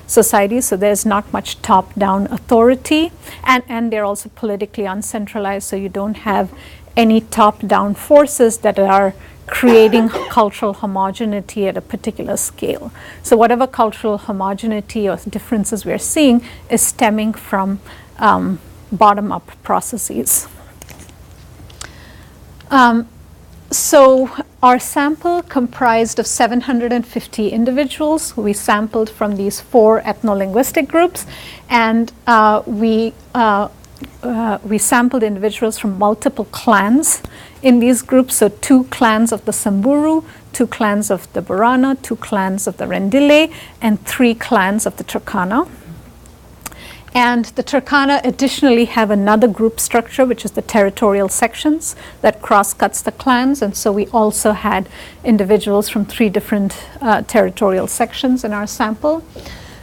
societies, so there's not much top-down authority, and they're also politically uncentralized, so you don't have any top-down forces that are creating cultural homogeneity at a particular scale. So whatever cultural homogeneity or differences we're seeing is stemming from bottom-up processes. So our sample comprised of 750 individuals. We sampled from these 4 ethnolinguistic groups, and we sampled individuals from multiple clans in these groups. So 2 clans of the Samburu, 2 clans of the Borana, 2 clans of the Rendille, and 3 clans of the Turkana. And the Turkana additionally have another group structure, which is the territorial sections that cross-cuts the clans. And so we also had individuals from 3 different territorial sections in our sample.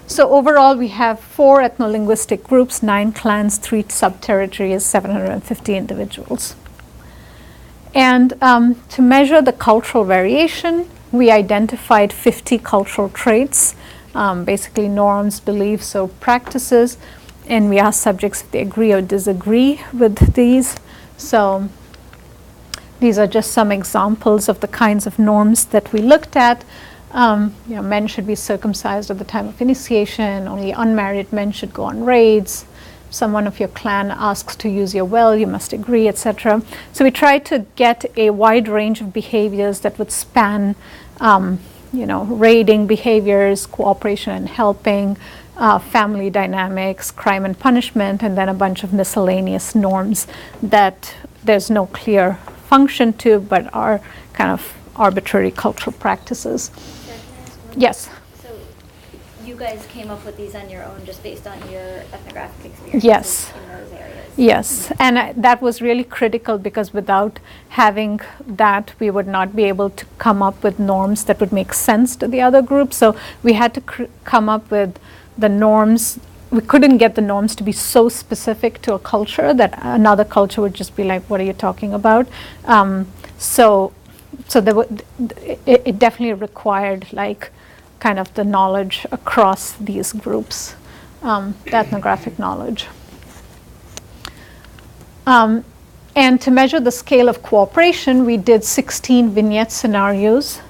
So overall, we have 4 ethnolinguistic groups, 9 clans, 3 sub-territories, 750 individuals. And to measure the cultural variation, we identified 50 cultural traits, basically norms, beliefs, or practices. And we asked subjects if they agree or disagree with these. So these are just some examples of the kinds of norms that we looked at. Men should be circumcised at the time of initiation. Only unmarried men should go on raids. Someone of your clan asks to use your well, you must agree, etc. So we tried to get a wide range of behaviors that would span, raiding behaviors, cooperation and helping, family dynamics, crime and punishment, and then a bunch of miscellaneous norms that there's no clear function to, but are kind of arbitrary cultural practices. Yes. So you guys came up with these on your own just based on your ethnographic experiences Yes. in those areas? Yes, and that was really critical, because without having that, we would not be able to come up with norms that would make sense to the other groups. So we had to come up with the norms. We couldn't get the norms to be so specific to a culture that another culture would just be like, what are you talking about? So it definitely required kind of the knowledge across these groups, the ethnographic knowledge. And to measure the scale of cooperation, we did 16 vignette scenarios.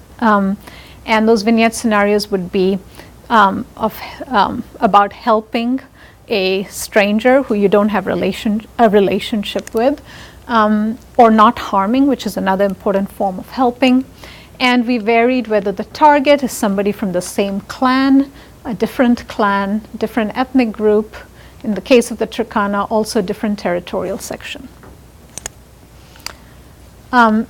And those vignette scenarios would be about helping a stranger who you don't have a relationship with, or not harming, which is another important form of helping. And we varied whether the target is somebody from the same clan, a different clan, different ethnic group. In the case of the Turkana, also different territorial section.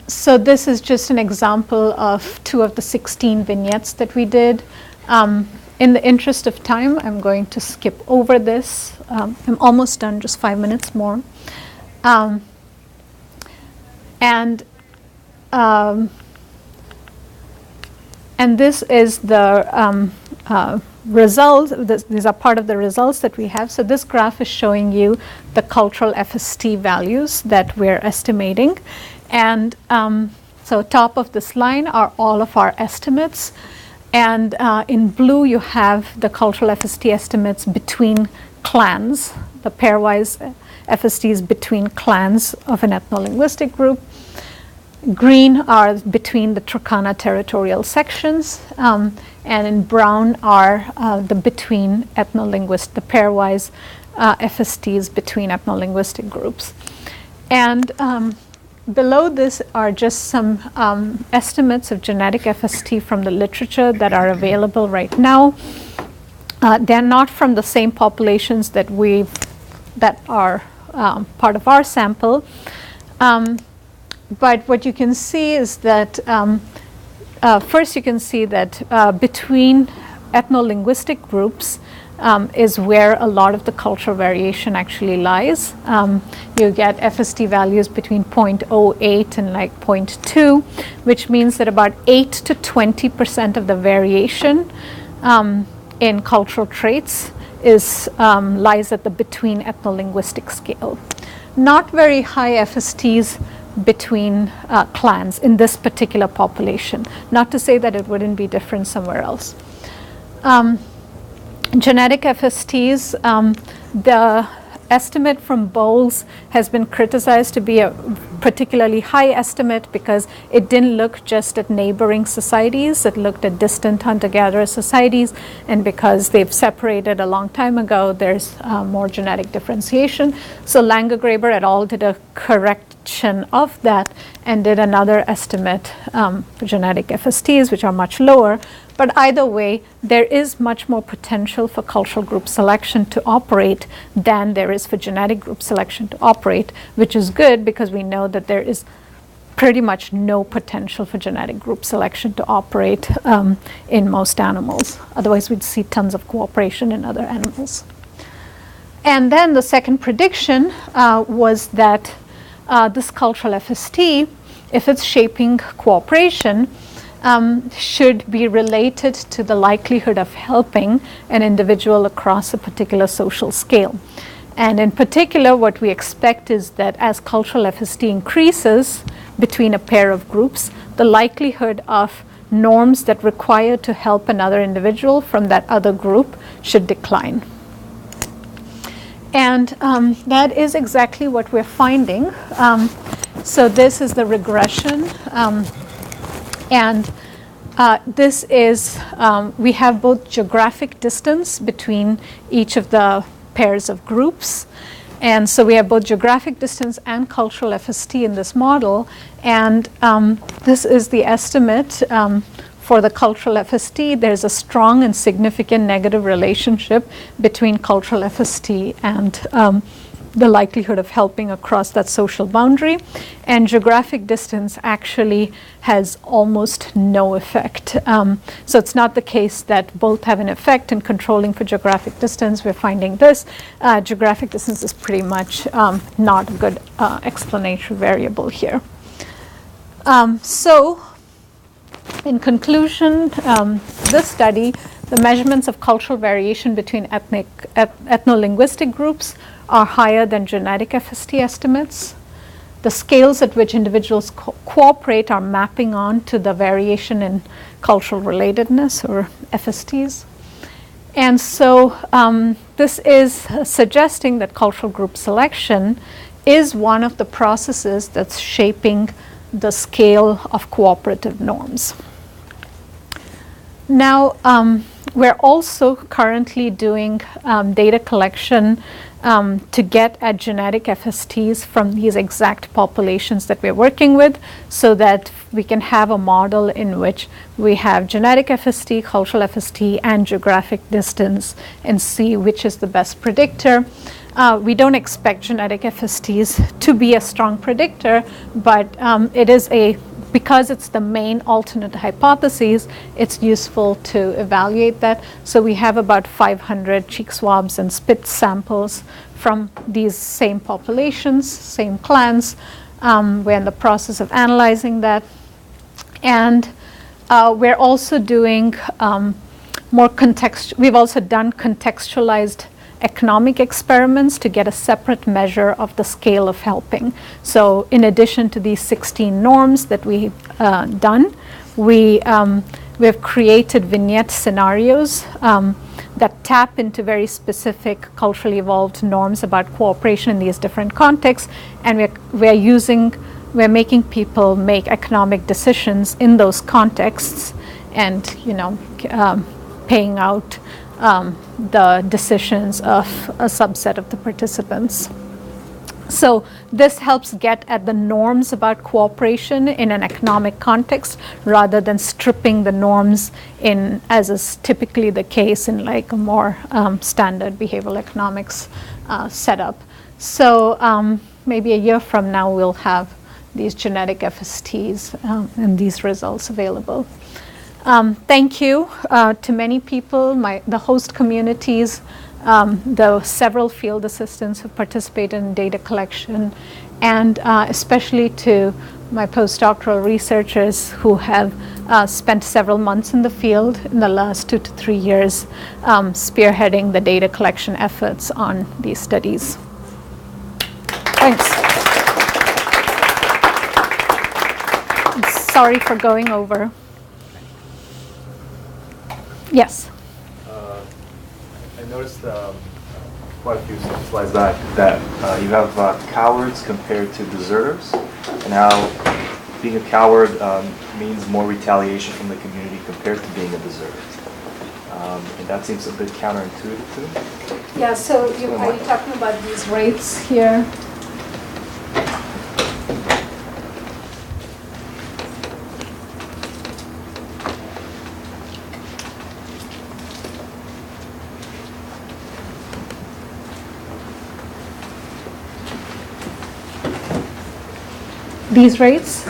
So this is just an example of 2 of the 16 vignettes that we did. In the interest of time, I'm going to skip over this. I'm almost done, just 5 minutes more. And this is the result. These are part of the results that we have. So this graph is showing you the cultural FST values that we're estimating. And so top of this line are all of our estimates. And in blue, you have the cultural FST estimates between clans, the pairwise FSTs between clans of an ethnolinguistic group. Green are between the Turkana territorial sections, and in brown are the between the pairwise FSTs between ethnolinguistic groups. And below this are just some estimates of genetic FST from the literature that are available right now. They're not from the same populations that are part of our sample. But what you can see is that first you can see that between ethnolinguistic groups is where a lot of the cultural variation actually lies. You get FST values between 0.08 and like 0.2, which means that about 8 to 20% of the variation in cultural traits lies at the between ethnolinguistic scale. Not very high FSTs between clans in this particular population. Not to say that it wouldn't be different somewhere else. Genetic FSTs, the estimate from Bowles has been criticized to be a particularly high estimate because it didn't look just at neighboring societies, it looked at distant hunter-gatherer societies, and because they've separated a long time ago, there's more genetic differentiation. So Langegraber et al. Did a correction of that and did another estimate for genetic FSTs, which are much lower. But either way, there is much more potential for cultural group selection to operate than there is for genetic group selection to operate, which is good because we know that there is pretty much no potential for genetic group selection to operate in most animals. Otherwise, we'd see tons of cooperation in other animals. And then the second prediction was that this cultural FST, if it's shaping cooperation, should be related to the likelihood of helping an individual across a particular social scale. And in particular, what we expect is that as cultural FST increases between a pair of groups, the likelihood of norms that require to help another individual from that other group should decline. And that is exactly what we're finding. So this is the regression. And this is, we have both geographic distance between each of the pairs of groups. And so we have both geographic distance and cultural FST in this model. And this is the estimate for the cultural FST. There's a strong and significant negative relationship between cultural FST and the likelihood of helping across that social boundary. And geographic distance actually has almost no effect. So it's not the case that both have an effect in controlling for geographic distance. We're finding this. Geographic distance is pretty much not a good explanatory variable here. So in conclusion, this study, the measurements of cultural variation between ethnolinguistic groups are higher than genetic FST estimates. The scales at which individuals cooperate are mapping on to the variation in cultural relatedness, or FSTs. And so this is suggesting that cultural group selection is one of the processes that's shaping the scale of cooperative norms. Now, we're also currently doing data collection to get at genetic FSTs from these exact populations that we're working with, so that we can have a model in which we have genetic FST, cultural FST, and geographic distance, and see which is the best predictor. We don't expect genetic FSTs to be a strong predictor, but it is because it's the main alternate hypothesis, it's useful to evaluate that. So we have about 500 cheek swabs and spit samples from these same populations, same clans. We're in the process of analyzing that. And we're also doing we've also done contextualized economic experiments to get a separate measure of the scale of helping. So in addition to these 16 norms that we've done, we have created vignette scenarios that tap into very specific culturally evolved norms about cooperation in these different contexts, and we're making people make economic decisions in those contexts, and paying out the decisions of a subset of the participants. So this helps get at the norms about cooperation in an economic context, rather than stripping the norms in, as is typically the case in like a more standard behavioral economics setup. So maybe a year from now we'll have these genetic FSTs and these results available. Thank you to many people, the host communities, the several field assistants who participated in data collection, and especially to my postdoctoral researchers who have spent several months in the field in the last 2 to 3 years spearheading the data collection efforts on these studies. Thanks. Sorry for going over. Yes. I noticed quite a few slides back that you have cowards compared to deserters, and how being a coward means more retaliation from the community compared to being a deserter. And that seems a bit counterintuitive to me. Yeah, so are you talking about these rates here? These rates.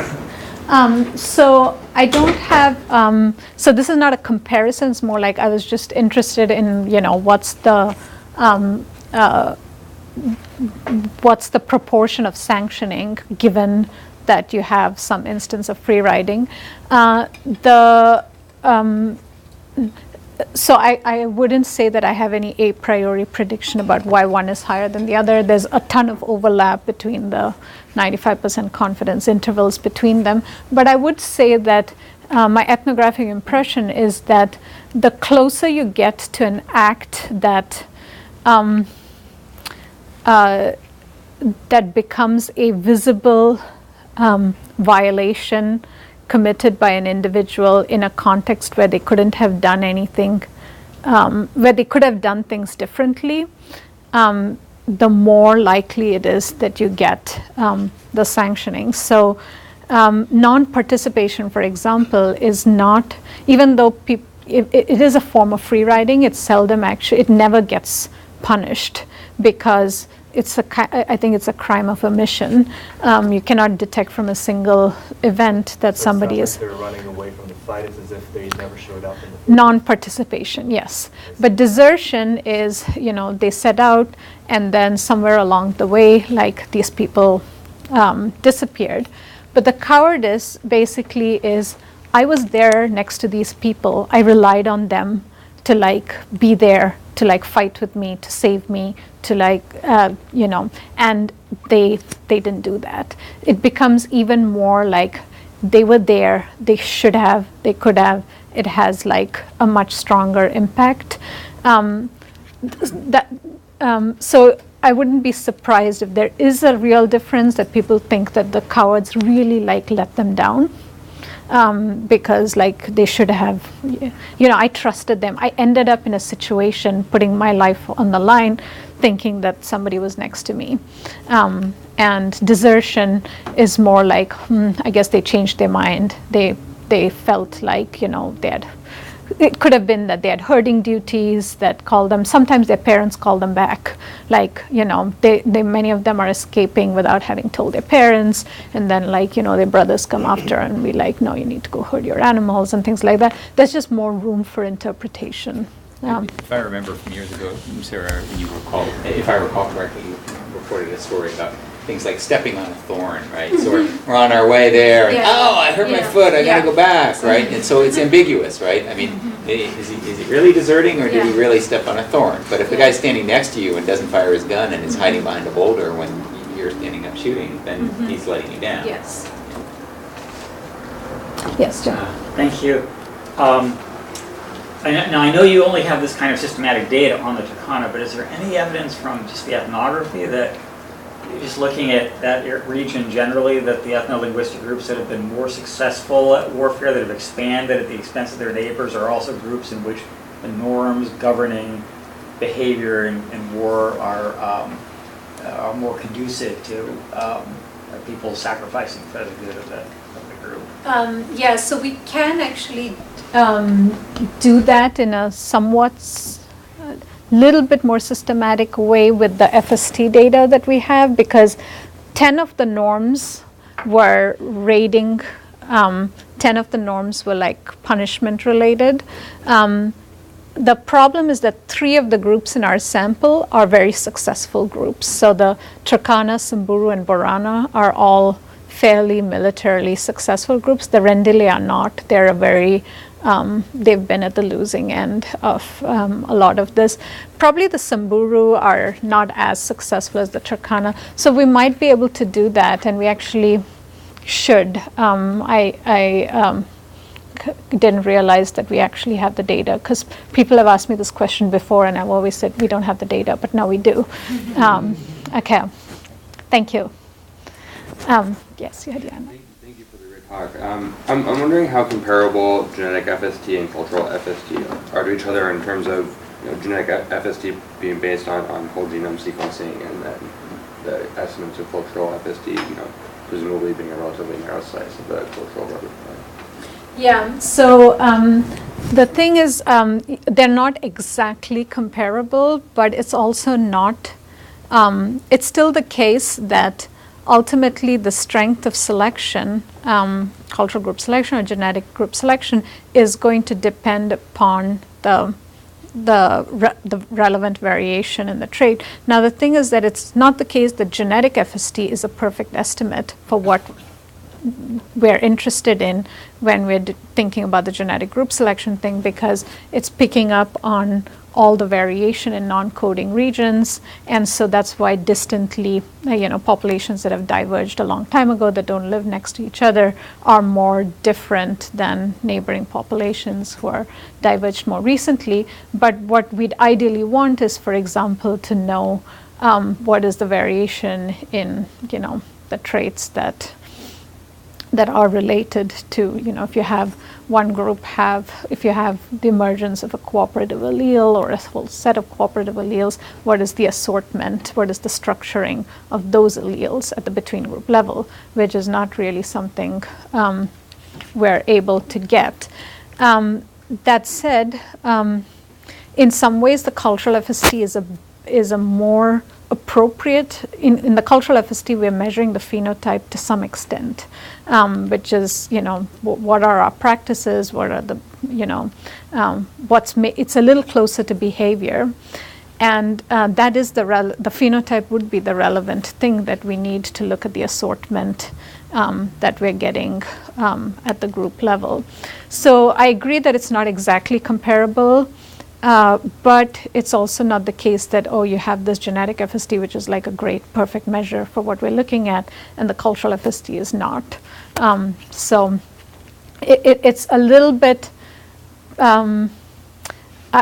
So I don't have, so this is not a comparison, it's more like I was just interested in, what's the proportion of sanctioning given that you have some instance of free riding. So I wouldn't say that I have any a priori prediction about why one is higher than the other. There's a ton of overlap between the 95% confidence intervals between them. But I would say that my ethnographic impression is that the closer you get to an act that that becomes a visible violation committed by an individual in a context where they couldn't have done anything, where they could have done things differently, the more likely it is that you get the sanctioning. So non-participation, for example, is not, even though it is a form of free riding, it's seldom actually, it never gets punished because I think it's a crime of omission. You cannot detect from a single event that somebody is. They're running away from the fight. It's as if they never showed up in the fight. Non-participation, yes. But desertion is, they set out and then somewhere along the way, like these people disappeared. But the cowardice basically is, I was there next to these people. I relied on them to be there, to fight with me, to save me, to and they didn't do that. It becomes even more like they were there, they should have, they could have. It has a much stronger impact. So I wouldn't be surprised if there is a real difference, that people think that the cowards really let them down. because like they should have, I trusted them. I ended up in a situation putting my life on the line, thinking that somebody was next to me. And desertion is more like, I guess they changed their mind. They felt like, it could have been that they had herding duties that called them. Sometimes their parents call them back. Like, many of them are escaping without having told their parents. And then their brothers come after and be like, no, you need to go herd your animals and things like that. There's just more room for interpretation. If I remember from years ago, Sarah, if I recall correctly, you reported a story about things like stepping on a thorn, right? So we're on our way there, and I hurt my foot, I gotta go back, right? And so it's ambiguous, right? I mean, is he really deserting, or did he really step on a thorn? But if the guy's standing next to you and doesn't fire his gun and is hiding behind a boulder when you're standing up shooting, then he's letting you down. Yes. Yes, John. Thank you. Now, I know you only have this kind of systematic data on the Turkana, but is there any evidence from just the ethnography that, just looking at that region generally, that the ethnolinguistic groups that have been more successful at warfare, that have expanded at the expense of their neighbors, are also groups in which the norms governing behavior in war are more conducive to people sacrificing for the good of the group? Yeah, so we can actually do that in a somewhat little bit more systematic way with the FST data that we have, because 10 of the norms were raiding, 10 of the norms were like punishment related. The problem is that 3 of the groups in our sample are very successful groups. So the Turkana, Samburu, and Borana are all fairly militarily successful groups. The Rendille are not. They're a very they've been at the losing end of a lot of this. Probably the Samburu are not as successful as the Turkana. So we might be able to do that, and we actually should. I didn't realize that we actually have the data, because people have asked me this question before, and I've always said we don't have the data, but now we do. Okay, thank you. Yes, you had your hand. Thank you for the great talk. I'm wondering how comparable genetic FST and cultural FST are to each other in terms of genetic FST being based on whole genome sequencing, and then the estimates of cultural FST, presumably being a relatively narrow slice of the cultural repertoire. Yeah, so the thing is, they're not exactly comparable, but it's also not, it's still the case that ultimately the strength of selection, cultural group selection or genetic group selection, is going to depend upon the relevant variation in the trait. Now the thing is that it's not the case that genetic FST is a perfect estimate for what we're interested in when we're thinking about the genetic group selection thing, because it's picking up on all the variation in non-coding regions, and so that's why distantly, populations that have diverged a long time ago that don't live next to each other are more different than neighboring populations who are diverged more recently. But what we'd ideally want is, for example, to know what is the variation in, the traits that are related to, if you have one group if you have the emergence of a cooperative allele or a whole set of cooperative alleles, what is the assortment, what is the structuring of those alleles at the between group level, which is not really something we're able to get. That said, in some ways the cultural FST is a more appropriate, in the cultural FST we're measuring the phenotype to some extent, which is, what are our practices, what are the, it's a little closer to behavior, and that is the phenotype would be the relevant thing that we need to look at the assortment that we're getting at the group level. So I agree that it's not exactly comparable. But it's also not the case that, you have this genetic FST, which is like a great, perfect measure for what we're looking at, and the cultural FST is not. So it's a little bit, I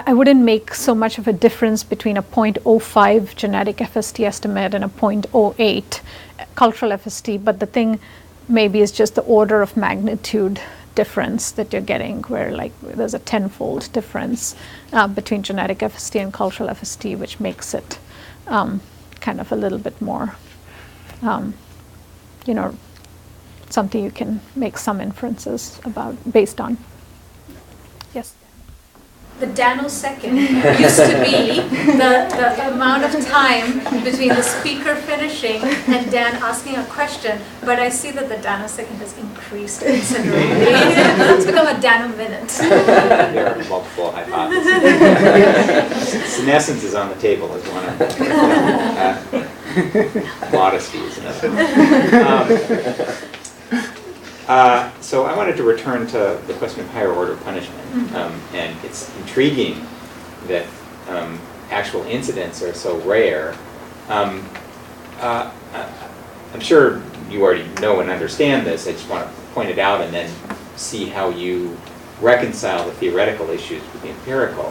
wouldn't make so much of a difference between a 0.05 genetic FST estimate and a 0.08 cultural FST, but the thing maybe is just the order of magnitude difference that you're getting, where like there's a tenfold difference between genetic FST and cultural FST, which makes it kind of a little bit more, something you can make some inferences about based on. Yes. The nanosecond used to be the amount of time between the speaker finishing and Dan asking a question, but I see that the nanosecond has increased considerably. It's become a nanominute. There are multiple hypotheses. Senescence is on the table as one of them. Modesty is another. So I wanted to return to the question of higher order punishment. And it's intriguing that actual incidents are so rare. I'm sure you already know and understand this. I just want to point it out and then see how you reconcile the theoretical issues with the empirical,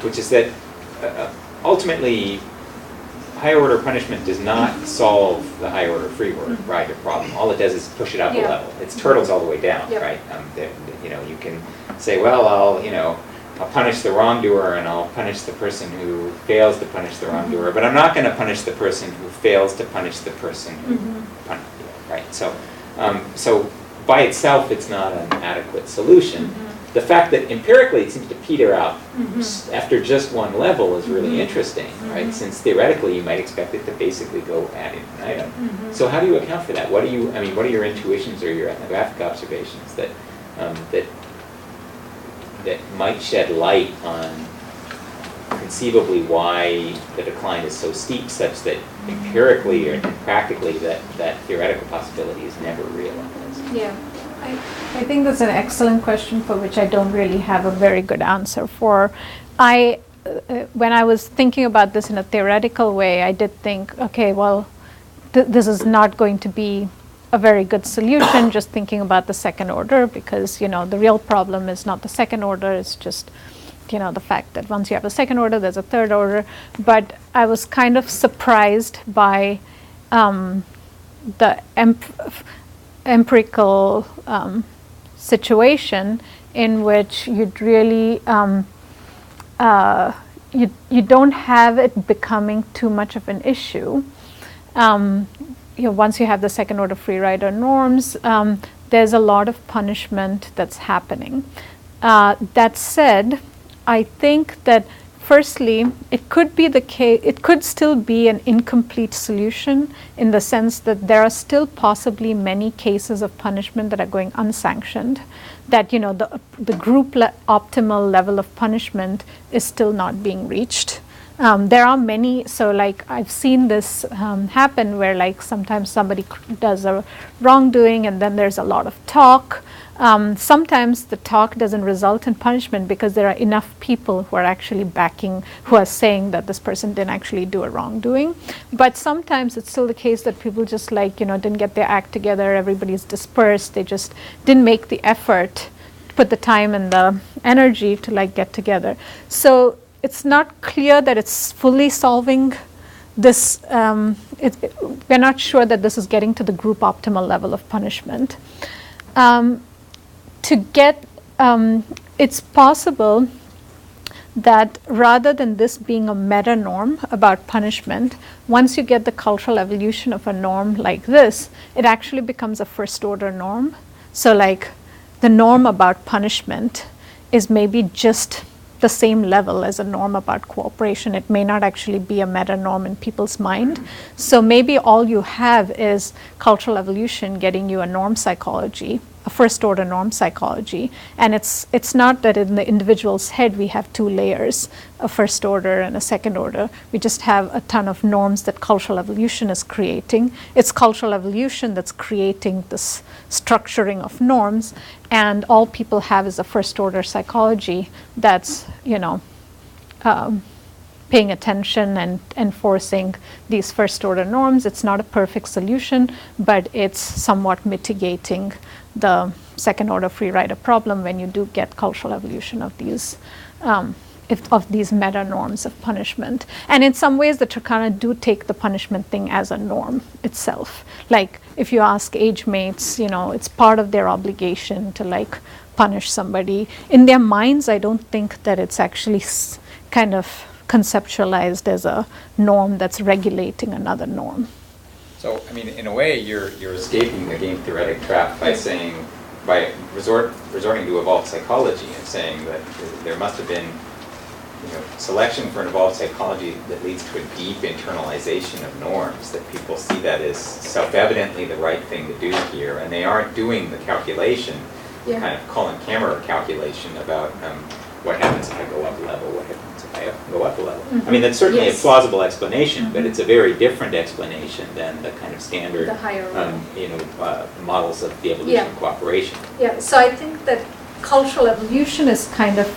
which is that ultimately higher order punishment does not solve the higher order free rider problem. All it does is push it up a level. It's turtles all the way down, right? You can say, well, I'll punish the wrongdoer and I'll punish the person who fails to punish the wrongdoer, but I'm not going to punish the person who fails to punish the person who punished, right? So by itself, it's not an adequate solution. The fact that empirically it seems to peter out after just one level is really interesting, right? Since theoretically you might expect it to basically go ad infinitum. So how do you account for that? What are your intuitions or your ethnographic observations that might shed light on conceivably why the decline is so steep, such that empirically or practically that theoretical possibility is never realized? Yeah. I think that's an excellent question for which I don't really have a very good answer for. When I was thinking about this in a theoretical way, I did think, okay, well, this is not going to be a very good solution, just thinking about the second order, because, the real problem is not the second order, it's just, the fact that once you have a second order, there's a third order. But I was kind of surprised by the empirical situation in which you'd really you don't have it becoming too much of an issue. Once you have the second order free rider norms, there's a lot of punishment that's happening. That said, I think that firstly, it could be the case, it could still be an incomplete solution in the sense that there are still possibly many cases of punishment that are going unsanctioned, that the group optimal level of punishment is still not being reached. There are many, so like I've seen this happen where like sometimes somebody does a wrongdoing and then there's a lot of talk. Sometimes the talk doesn't result in punishment because there are enough people who are actually who are saying that this person didn't actually do a wrongdoing. But sometimes it's still the case that people just didn't get their act together, everybody's dispersed, they just didn't make the effort, put the time and the energy to get together. So it's not clear that it's fully solving this, we're not sure that this is getting to the group optimal level of punishment. It's possible that rather than this being a meta norm about punishment, once you get the cultural evolution of a norm like this, it actually becomes a first order norm. So the norm about punishment is maybe just the same level as a norm about cooperation. It may not actually be a meta norm in people's mind. So maybe all you have is cultural evolution getting you a norm psychology, a first order norm psychology. And it's not that in the individual's head we have two layers, a first order and a second order. We just have a ton of norms that cultural evolution is creating. It's cultural evolution that's creating this structuring of norms, and all people have is a first order psychology that's, paying attention and enforcing these first order norms. It's not a perfect solution, but it's somewhat mitigating the second order free rider problem when you do get cultural evolution of these of these meta norms of punishment. And in some ways, the Turkana do take the punishment thing as a norm itself. Like if you ask age mates, it's part of their obligation to like punish somebody. In their minds, I don't think that it's actually kind of conceptualized as a norm that's regulating another norm. So, I mean, in a way, you're escaping the game theoretic trap by saying, by resorting to evolved psychology and saying that there must have been, selection for an evolved psychology that leads to a deep internalization of norms, that people see that as self-evidently the right thing to do here, and they aren't doing the calculation, kind of Colin Camera calculation about what happens if I go up a level, what happens if I go up a level. I mean, that's certainly a plausible explanation, but it's a very different explanation than the kind of standard, models of the evolution of cooperation. Yeah, so I think that cultural evolution is kind of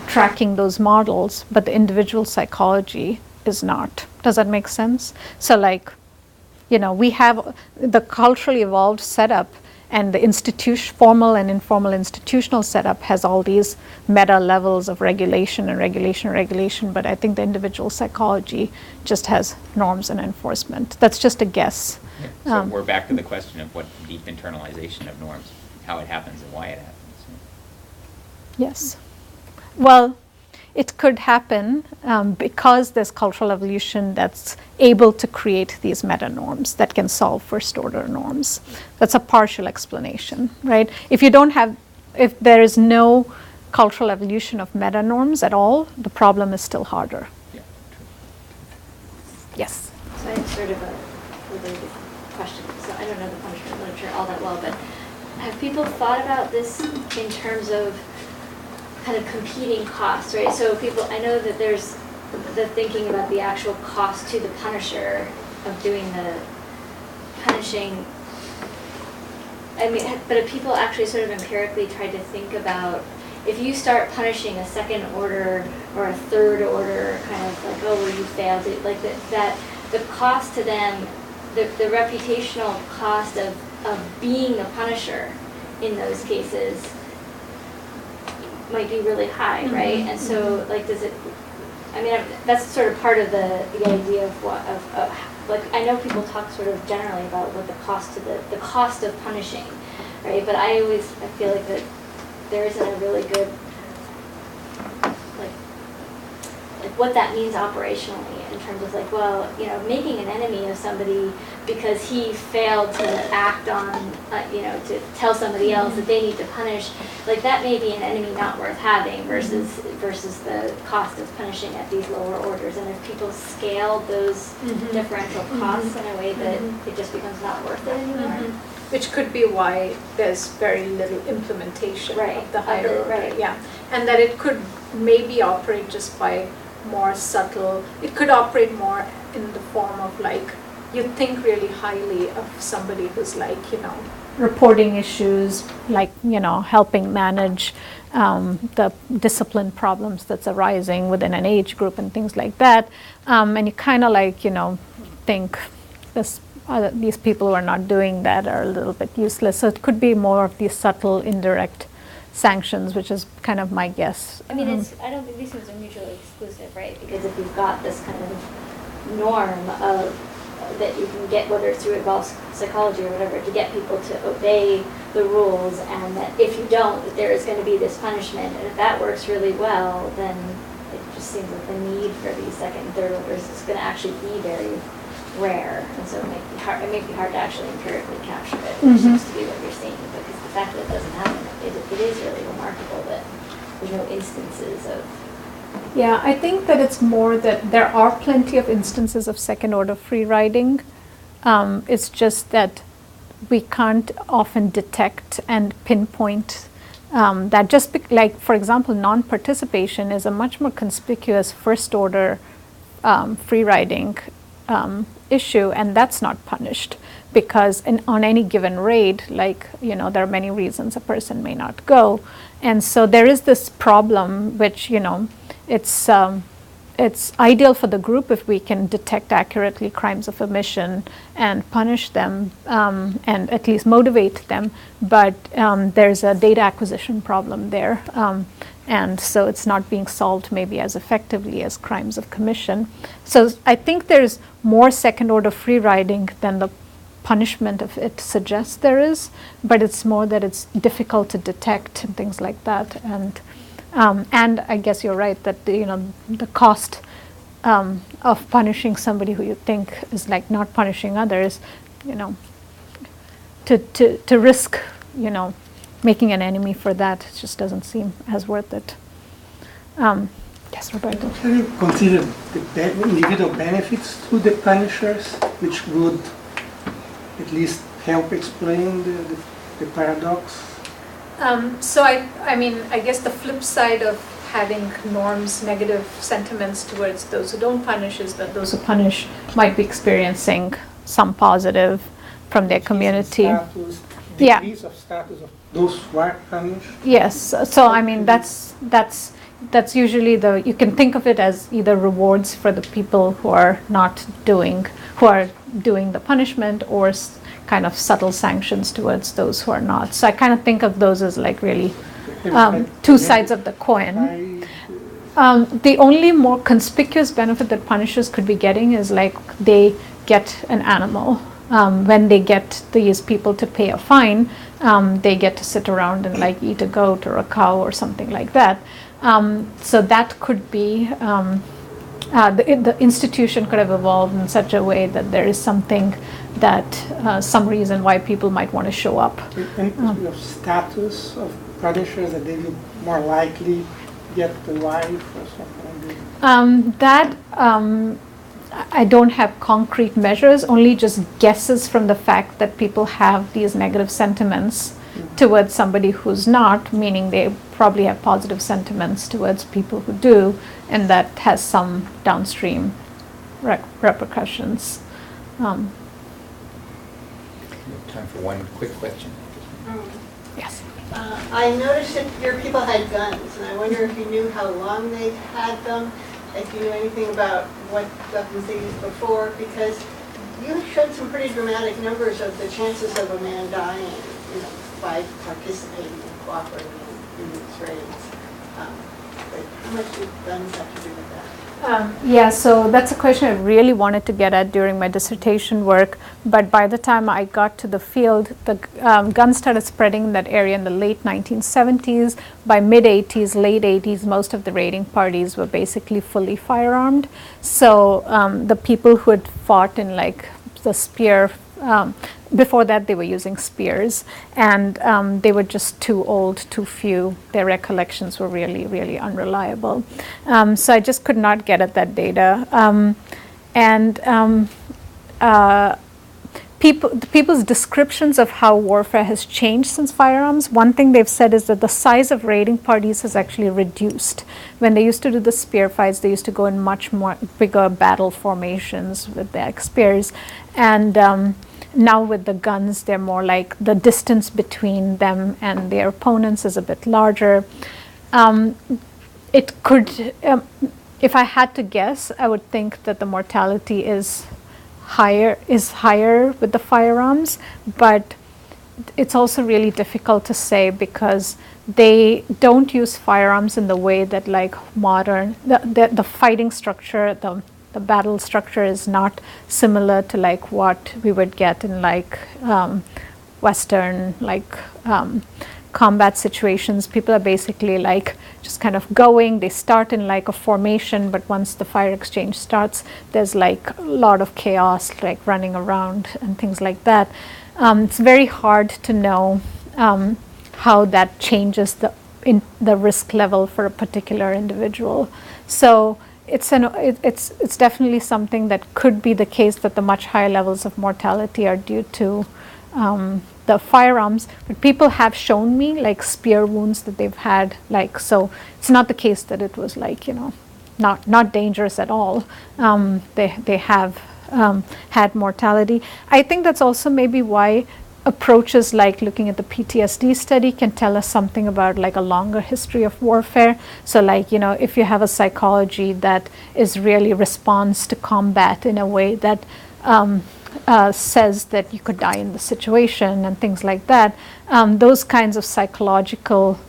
tracking those models, but the individual psychology is not. Does that make sense? So like, we have the culturally evolved setup, and the formal and informal institutional setup has all these meta levels of regulation, but I think the individual psychology just has norms and enforcement. That's just a guess. So we're back to the question of what deep internalization of norms, how it happens and why it happens. Yes. Well, it could happen because there's cultural evolution that's able to create these meta norms that can solve first order norms. That's a partial explanation, right? If there is no cultural evolution of meta norms at all, the problem is still harder. Yeah. Yes. So I have sort of a related question. So I don't know the punishment literature all that well, but have people thought about this in terms of kind of competing costs, right? So I know that there's the thinking about the actual cost to the punisher of doing the punishing. I mean, but have people actually sort of empirically tried to think about if you start punishing a second order or a third order, kind of like, oh, well, you failed it, like that the cost to them, the reputational cost of being the punisher in those cases might be really high, right? And so, like, that's sort of part of the idea of like, I know people talk sort of generally about what the cost of punishing, right? But I feel like that there isn't a really good, like what that means operationally in terms of like, well, making an enemy of somebody because he failed to act on, to tell somebody else that they need to punish, like that may be an enemy not worth having versus the cost of punishing at these lower orders. And if people scale those differential costs in a way that it just becomes not worth it anymore. Which could be why there's very little implementation of the higher order. Right. Yeah, and that it could maybe operate just by more subtle. It could operate more in the form of like, you think really highly of somebody who's like, reporting issues, like, helping manage the discipline problems that's arising within an age group and things like that. And you kind of like, think these people who are not doing that are a little bit useless. So it could be more of these subtle, indirect sanctions, which is kind of my guess. I mean, I don't think these things are mutually exclusive, right? Because if you've got this kind of norm of that you can get, whether it's through evolved psychology or whatever, to get people to obey the rules, and that if you don't, that there is going to be this punishment, and if that works really well, then it just seems like the need for these second and third orders is going to actually be very rare, and so it may be hard to actually empirically capture it, which seems to be what you're seeing, because the fact that it doesn't happen, it is really remarkable that there's no instances of. Yeah, I think that it's more that there are plenty of instances of second order free riding. It's just that we can't often detect and pinpoint that like, for example, non-participation is a much more conspicuous first order free riding issue, and that's not punished because on any given raid, like, there are many reasons a person may not go. And so there is this problem which, it's ideal for the group if we can detect accurately crimes of omission and punish them and at least motivate them. But there's a data acquisition problem there. and so it's not being solved maybe as effectively as crimes of commission. So I think there's more second order free riding than the punishment of it suggests there is, but it's more that it's difficult to detect and things like that. And I guess you're right that the cost of punishing somebody who you think is like not punishing others, to risk making an enemy for that just doesn't seem as worth it. Yes, Roberto. Have you considered the individual benefits to the punishers, which would at least help explain the paradox? So I guess the flip side of having norms, negative sentiments towards those who don't punish is that those who punish might be experiencing some positive from their community. Yeah. Degrees of status of those who are punished. Yes. So that's usually you can think of it as either rewards for the people who are doing the punishment, or kind of subtle sanctions towards those who are not. So I kind of think of those as like really two sides of the coin. The only more conspicuous benefit that punishers could be getting is like they get an animal. When they get these people to pay a fine, they get to sit around and like eat a goat or a cow or something like that. So that could be, the institution could have evolved in such a way that there is something that, some reason why people might want to show up. And of status of punishers, that they will more likely get the wife or something like that? I don't have concrete measures, only just guesses from the fact that people have these negative sentiments towards somebody who's not, meaning they probably have positive sentiments towards people who do, and that has some downstream repercussions. Time for one quick question. Yes. I noticed that your people had guns, and I wonder if you knew how long they'd had them, if you knew anything about what weapons they used before, because you showed some pretty dramatic numbers of the chances of a man dying, by participating and cooperating in these raids. But how much do guns have to do with that? Yeah, so that's a question I really wanted to get at during my dissertation work, but by the time I got to the field, the guns started spreading in that area in the late 1970s. By mid-80s, late 80s, most of the raiding parties were basically fully firearmed. So the people who had fought in like the spear, before that they were using spears, and they were just too old, too few. Their recollections were really, really unreliable. So I just could not get at that data. People's descriptions of how warfare has changed since firearms, one thing they've said is that the size of raiding parties has actually reduced. When they used to do the spear fights, they used to go in much more bigger battle formations with their spears. And now with the guns, they're more like the distance between them and their opponents is a bit larger. It could, if I had to guess, I would think that the mortality is higher with the firearms, but it's also really difficult to say because they don't use firearms in the way that like modern, the fighting structure, the battle structure is not similar to like what we would get in like Western combat situations. People are basically like just kind of going. They start in like a formation, but once the fire exchange starts, there's like a lot of chaos, like running around and things like that. It's very hard to know how that changes the risk level for a particular individual. So it's definitely something that could be the case, that the much higher levels of mortality are due to the firearms, but people have shown me like spear wounds that they've had, like, so it's not the case that it was like, not dangerous at all. They have had mortality. I think that's also maybe why approaches like looking at the PTSD study can tell us something about like a longer history of warfare. So like, if you have a psychology that is really responds to combat in a way that says that you could die in the situation and things like that, those kinds of psychological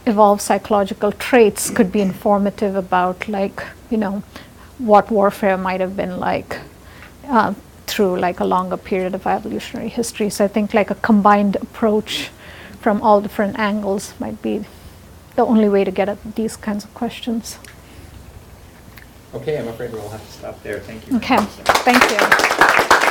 evolved psychological traits could be informative about, like, what warfare might have been like through like a longer period of evolutionary history. So I think like a combined approach from all different angles might be the only way to get at these kinds of questions. Okay, I'm afraid we'll have to stop there. Thank you. Okay, thank you.